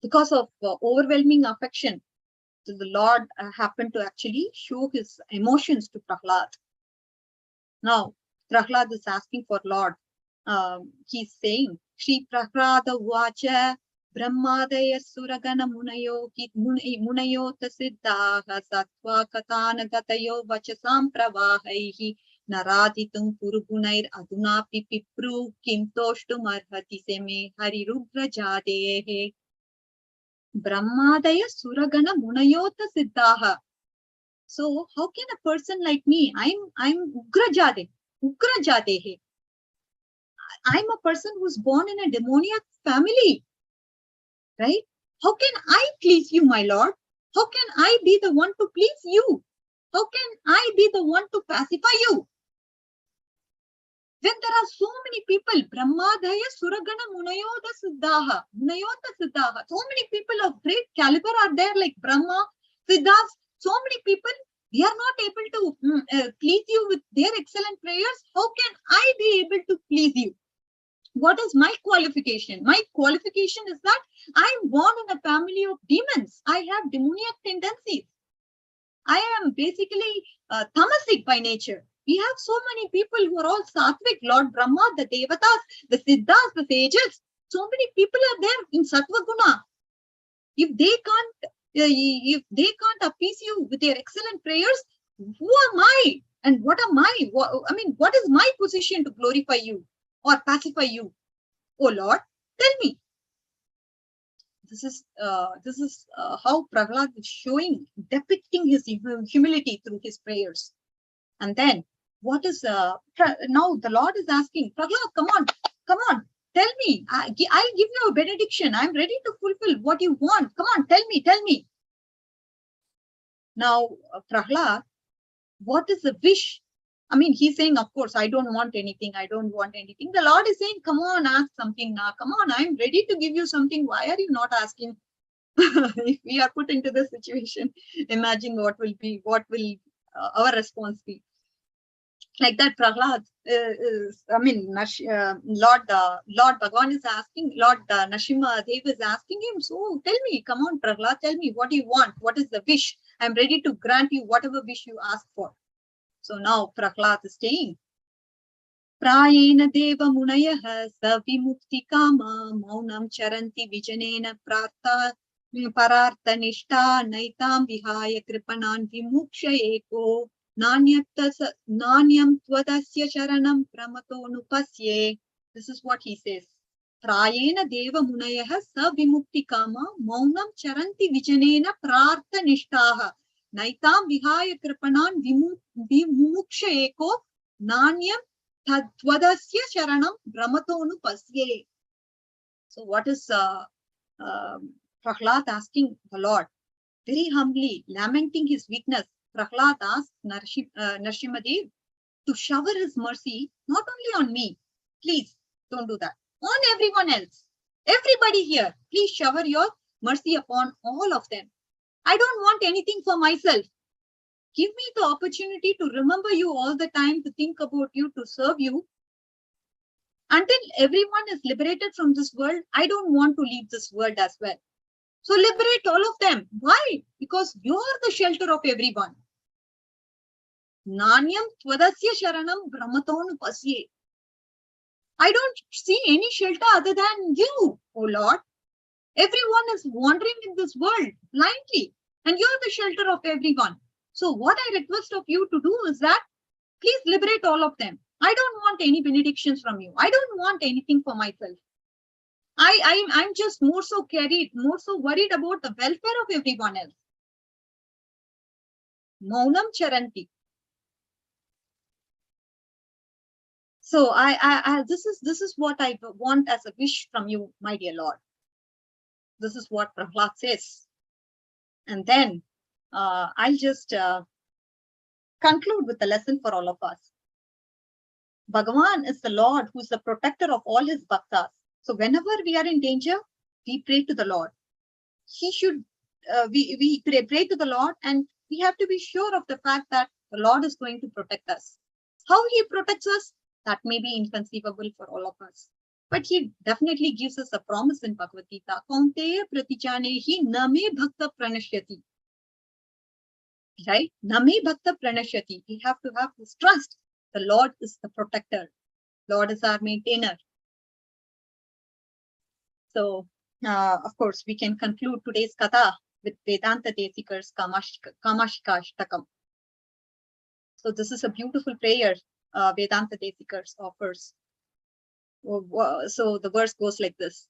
Because of overwhelming affection, the Lord happened to actually show his emotions to Prahlad. Now, Prahlad is asking for Lord. He's saying, Shri Prahlada Vacha Brahmadaya Suragana Munayota Siddhaha Sattva Katana Gatayo Vachasam Pravahaihi Naraditum Purugunair Adunapi Pipru Kim Toshtum Arhati Seme Harirudra Jadehe. Brahmadaya Suragana Munayota Siddhaha. So how can a person like me, I'm Ugrajade, Ugrajadehe. I'm a person who's born in a demoniac family, right? How can I please you, my Lord? How can I be the one to please you? How can I be the one to pacify you? When there are so many people, Brahmadaya Suragana Munayota Siddhaha, so many people of great caliber are there, like Brahma, Siddhas, so many people, they are not able to please you with their excellent prayers. How can I be able to please you? What is my qualification? My qualification is that I'm born in a family of demons. I have demoniac tendencies. I am basically tamasic by nature. We have so many people who are all sattvic, Lord Brahma, the Devatas, the Siddhas, the sages. So many people are there in Sattva Guna. If they can't appease you with their excellent prayers, who am I? And what am I? What is my position to glorify you or pacify you? Oh Lord, tell me. This is how Prahlada is showing, depicting his humility through his prayers. And then, what is now the Lord is asking, Prahlada, come on, tell me. I'll give you a benediction. I'm ready to fulfill what you want. Come on, tell me. Now, Prahlada, what is the wish? I mean, he's saying, of course, I don't want anything. The Lord is saying, come on, ask something now. Come on, I'm ready to give you something. Why are you not asking? If we are put into this situation, imagine what will our response be? Like that, Prahlad Lord Bhagavan is asking, Lord Nrsimha Dev is asking him, so tell me, come on, Prahlad, tell me, what do you want? What is the wish? I'm ready to grant you whatever wish you ask for. So now Prahlad is saying, Prayena Deva Munayaha Savimukti Kama Maunam Charanti Vijanena Prartha Parartha Nishta Naitam Vihaya Kripanan Vimuksha Eko Nanyam Twadasya Charanam Pramatonu. This is what he says. Prayena Deva Munayaha Savimukti Kama Maunam Charanti Vijanena Prartha Nishtaha Naitam Vihaya Kripanan Vimuksha Eko Nanyam Twadasya Sharanam Brahmatonu Pasye. So what is Prahlad asking the Lord? Very humbly, lamenting his weakness, Prahlad asked Nrsimha Dev to shower his mercy not only on me, please don't do that, on everyone else. Everybody here, please shower your mercy upon all of them. I don't want anything for myself. Give me the opportunity to remember you all the time, to think about you, to serve you. Until everyone is liberated from this world, I don't want to leave this world as well. So liberate all of them. Why? Because you are the shelter of everyone. Nanyam Twadasya Sharanam Brahmatonu Pasye. I don't see any shelter other than you, O Lord. Everyone is wandering in this world blindly, and you are the shelter of everyone. So what I request of you to do is that please liberate all of them. I don't want any benedictions from you. I don't want anything for myself. I'm just more so worried about the welfare of everyone else. Maunam Charanti. So this is what I want as a wish from you, my dear Lord. This is what Prahlad says. And then I'll just conclude with a lesson for all of us. Bhagavan is the Lord who is the protector of all his bhaktas. So whenever we are in danger, we pray to the Lord. We pray to the Lord, and we have to be sure of the fact that the Lord is going to protect us. How he protects us, that may be inconceivable for all of us. But he definitely gives us a promise in Bhagavad Gita. Kaunteya pratijanehi name bhakta pranashyati. Right? Name bhakta pranashyati. We have to have this trust. The Lord is the protector. Lord is our maintainer. So of course, we can conclude today's katha with Vedanta Desikar's Kamashika Ashtakam. So this is a beautiful prayer Vedanta Desikar's offers. So the verse goes like this.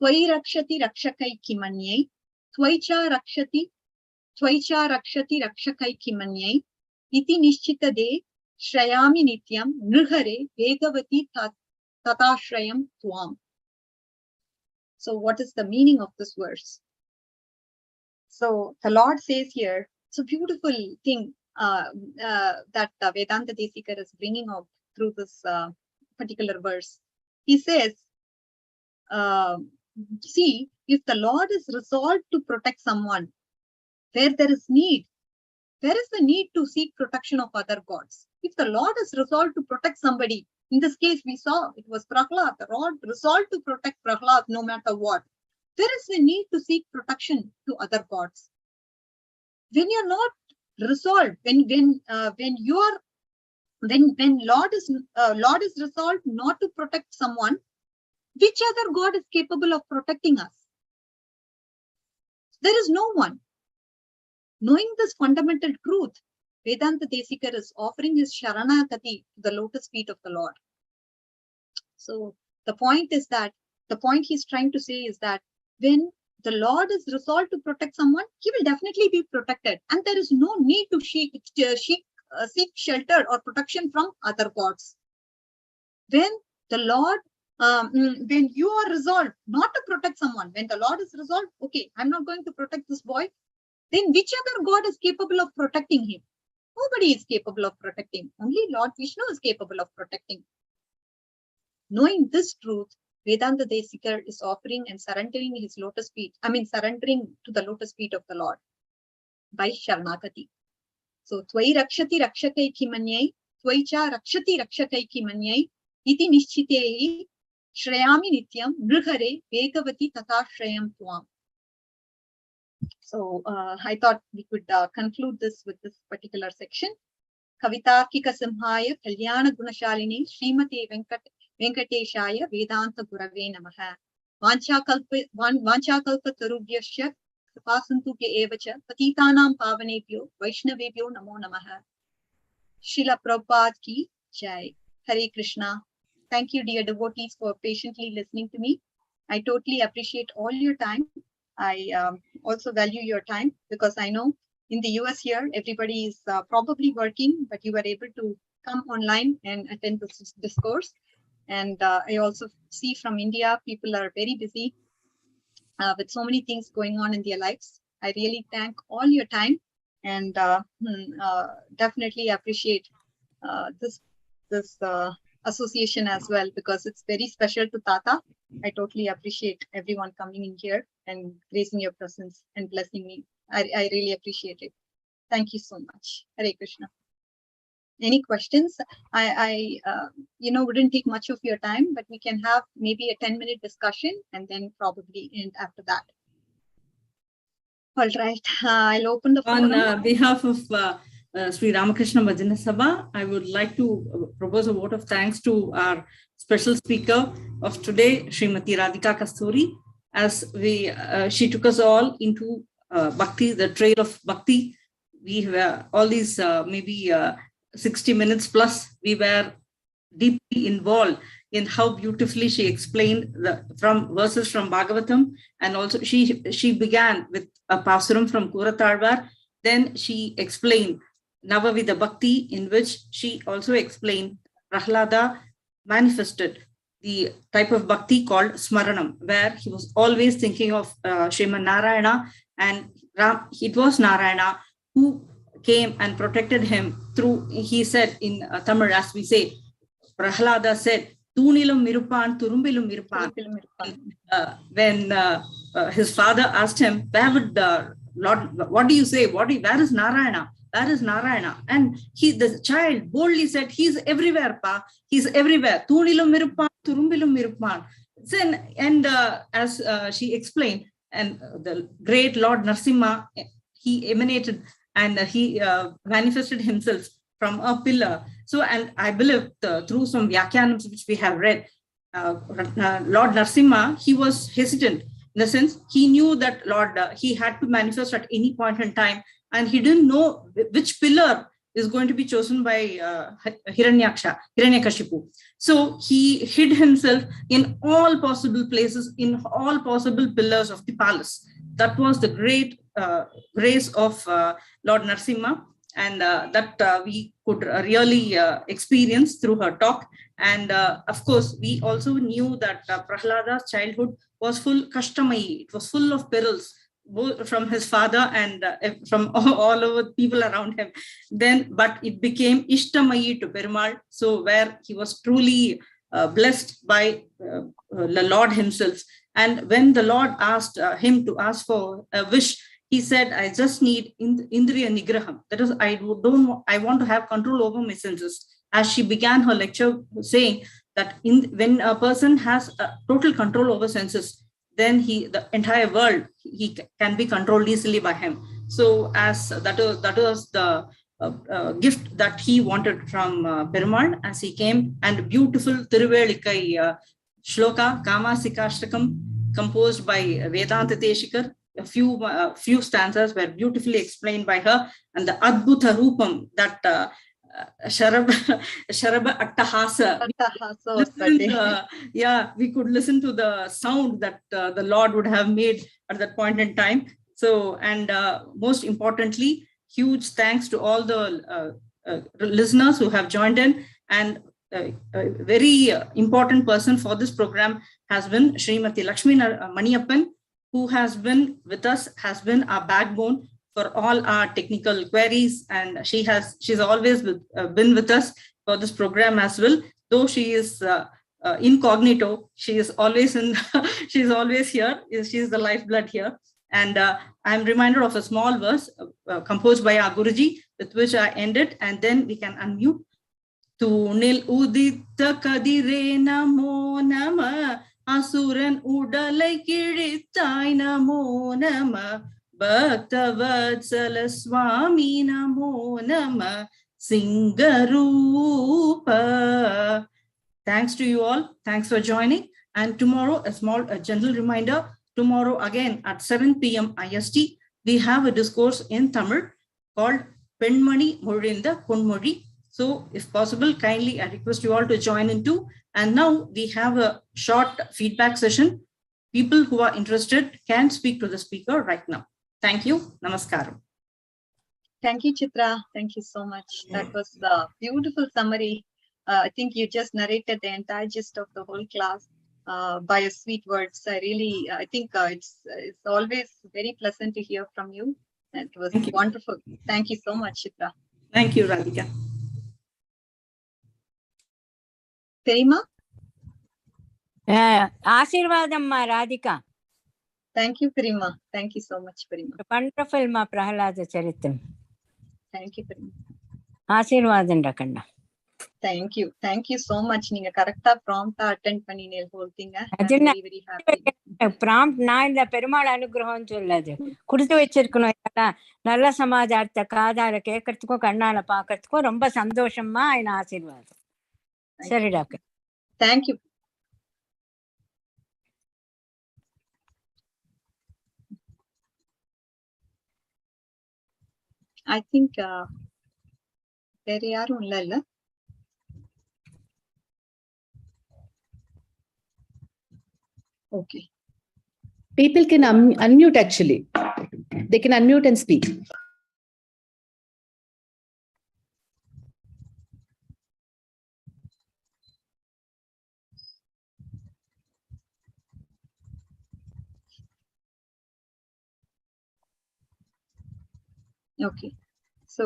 Tvai rakshati rakshakai kimanyai, tvaicha rakshati rakshakai kimanyai, iti nishchita de shrayami nityam nrihare vegavati tatashrayam tuam. So what is the meaning of this verse? So the Lord says here, it's a beautiful thing that Vedanta Desikar is bringing out through this particular verse. He says, see, if the Lord is resolved to protect someone, where there is need, there is the need to seek protection of other gods. If the Lord is resolved to protect somebody, in this case we saw it was Prahlada, the Lord resolved to protect Prahlada no matter what. There is a need to seek protection to other gods. When you're not resolved, when Lord is resolved not to protect someone, which other god is capable of protecting us? There is no one. Knowing this fundamental truth, Vedanta Desikar is offering his Sharanagati to the lotus feet of the Lord. So the point he's trying to say is that when the Lord is resolved to protect someone, he will definitely be protected. And there is no need to seek shelter or protection from other gods. When the Lord, when you are resolved not to protect someone, when the Lord is resolved, okay, I'm not going to protect this boy, then which other god is capable of protecting him? Nobody is capable of protecting. Only Lord Vishnu is capable of protecting. Knowing this truth, Vedanta Desikar is offering and surrendering his lotus feet, surrendering to the lotus feet of the Lord by Sharanagati. So, Tvai rakshati rakshakai kimanyai, tvaicha rakshati rakshakai kimanyai, iti nishchitehi, shrayami nityam, nrihare, vegavati tatashrayam tuam. So, I thought we could conclude this with this particular section. Kavitarkika Simhaya, Kalyana Gunashalini, Srimati Venkateshaya, Vedanta Gurave Namaha. Vanchakalpa Tarubhyasya, Pasantuke Evacha, Patitanam Pavanebhyo, Vaishnavebhyo Namo Namaha. Srila Prabhupada Ki Jai. Hare Krishna. Thank you, dear devotees, for patiently listening to me. I totally appreciate all your time. I also value your time because I know in the US here, everybody is probably working, but you were able to come online and attend this discourse. And I also see from India, people are very busy with so many things going on in their lives. I really thank all your time and definitely appreciate this association as well, because it's very special to Tata. I totally appreciate everyone coming in here and gracing your presence and blessing me. I really appreciate it. Thank you so much. Hare Krishna. Any questions? I wouldn't take much of your time, but we can have maybe a 10-minute discussion and then probably end after that. All right. I'll open the forum. On behalf of Sri Ramakrishna Bhajana Sabha, I would like to propose a vote of thanks to our special speaker of today, Srimati Radhika Kasturi, as she took us all into Bhakti, the trail of Bhakti. We were all these maybe 60 minutes plus, we were deeply involved in how beautifully she explained from verses from Bhagavatam, and also she began with a pasuram from Kuratarvar. Then she explained Navavida Bhakti, in which she also explained Prahlada manifested the type of bhakti called Smaranam, where he was always thinking of Sriman Narayana, and it was Narayana who came and protected him through, he said in Tamil, as we say, Prahlada said, Tunilum Mirupan, Turumbilum Mirupan. When his father asked him, where would the Lord, what do you say? Where is Narayana? Where is Narayana? And the child boldly said, he's everywhere, Pa. He's everywhere. Tunilum Mirupan, Turumbilum Mirupan. And as she explained, and the great Lord Narasimha, he emanated and he manifested himself from a pillar. So, and I believe through some Vyakyanams which we have read, Lord Narasimha, he was hesitant. In the sense, he knew that Lord, he had to manifest at any point in time, and he didn't know which pillar is going to be chosen by Hiranyakashipu. So he hid himself in all possible places, in all possible pillars of the palace. That was the great grace of Lord Narasimha, and that we could really experience through her talk. And of course, we also knew that Prahlada's childhood was full kashtamai. It was full of perils, both from his father and from all over people around him. But it became Ishtamayi to Perumal, so where he was truly blessed by the Lord himself. And when the Lord asked him to ask for a wish, he said, I just need Indriya Nigraham. That is, I want to have control over my senses. As she began her lecture saying that when a person has total control over senses, then the entire world, he can be controlled easily by him. So as that was the gift that he wanted from Perumal as he came. And beautiful Tiruvelikai Shloka, Kamasikashtakam, composed by Vedanta Deshikar. A few stanzas were beautifully explained by her, and the Adbhuta Rupam, that Sharaba Attahasa. We could listen to the sound that the Lord would have made at that point in time. So, and most importantly, huge thanks to all the listeners who have joined in. And a very important person for this program has been Srimati Lakshmi Maniappan, who has been with us, has been our backbone for all our technical queries, and she's always been with us for this program as well. Though she is incognito, she is always she's always here. She is the lifeblood here. And I'm reminded of a small verse composed by our Guruji, with which I end it, and then we can unmute. Tunil udita kadire namo nama, asuran udalai kiritai namo nama, Bhaktavatsala Swami namo nama, Singarupa. Thanks to you all. Thanks for joining. And tomorrow, a gentle reminder, tomorrow again at 7 p.m. IST, we have a discourse in Tamil called Penmani Murinda Kunmori. So if possible, kindly I request you all to join in too. And now we have a short feedback session. People who are interested can speak to the speaker right now. Thank you. Namaskaram. Thank you, Chitra. Thank you so much. That was a beautiful summary. I think you just narrated the entire gist of the whole class by your sweet words. I think it's always very pleasant to hear from you. And it was wonderful. Thank you so much, Chitra. Thank you, Radhika. Perima? Ashirvadamma, Radhika. Thank you, Perima. Thank you so much, Perima. Wonderful, ma Prahlada Charitram. Thank you, Perima. Ashirvadam Rakanda. Thank you. Thank you so much. Ninga correcta prompt attend panninel whole thing. I'm very, very happy. Prompt na illa Perumal anugraham solladu. Kuduthu vechirukonu nalla samajartha kaadala kekradhukku kannala paakradhukku romba santoshamma ayana aashirvadam. Sari doctor. Thank you. I think வேற யாரும் இல்ல. Okay. People can unmute actually. They can unmute and speak. Okay. So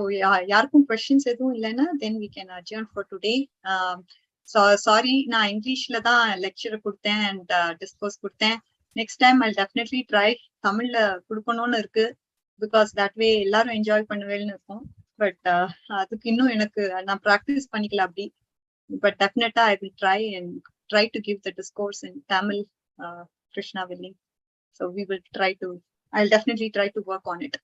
யாருக்கும் questions எதுவும் இல்லைன்னா then we can adjourn for today. So sorry, நான் இங்கிலீஷ்ல தான் lecture கொடுத்தேன் and டிஸ்கோர்ஸ் கொடுத்தேன். Next time I'll definitely try தமிழ்ல கொடுக்கணும்னு இருக்கு, because that way எல்லாரும் என்ஜாய் பண்ணுவேன்னு இருக்கும். பட் அதுக்கு இன்னும் எனக்கு நான் ப்ராக்டிஸ் பண்ணிக்கல அப்படி. பட் டெஃபினட்டா I will try to give the discourse in Tamil, Krishna willing. So I'll definitely try to work on it.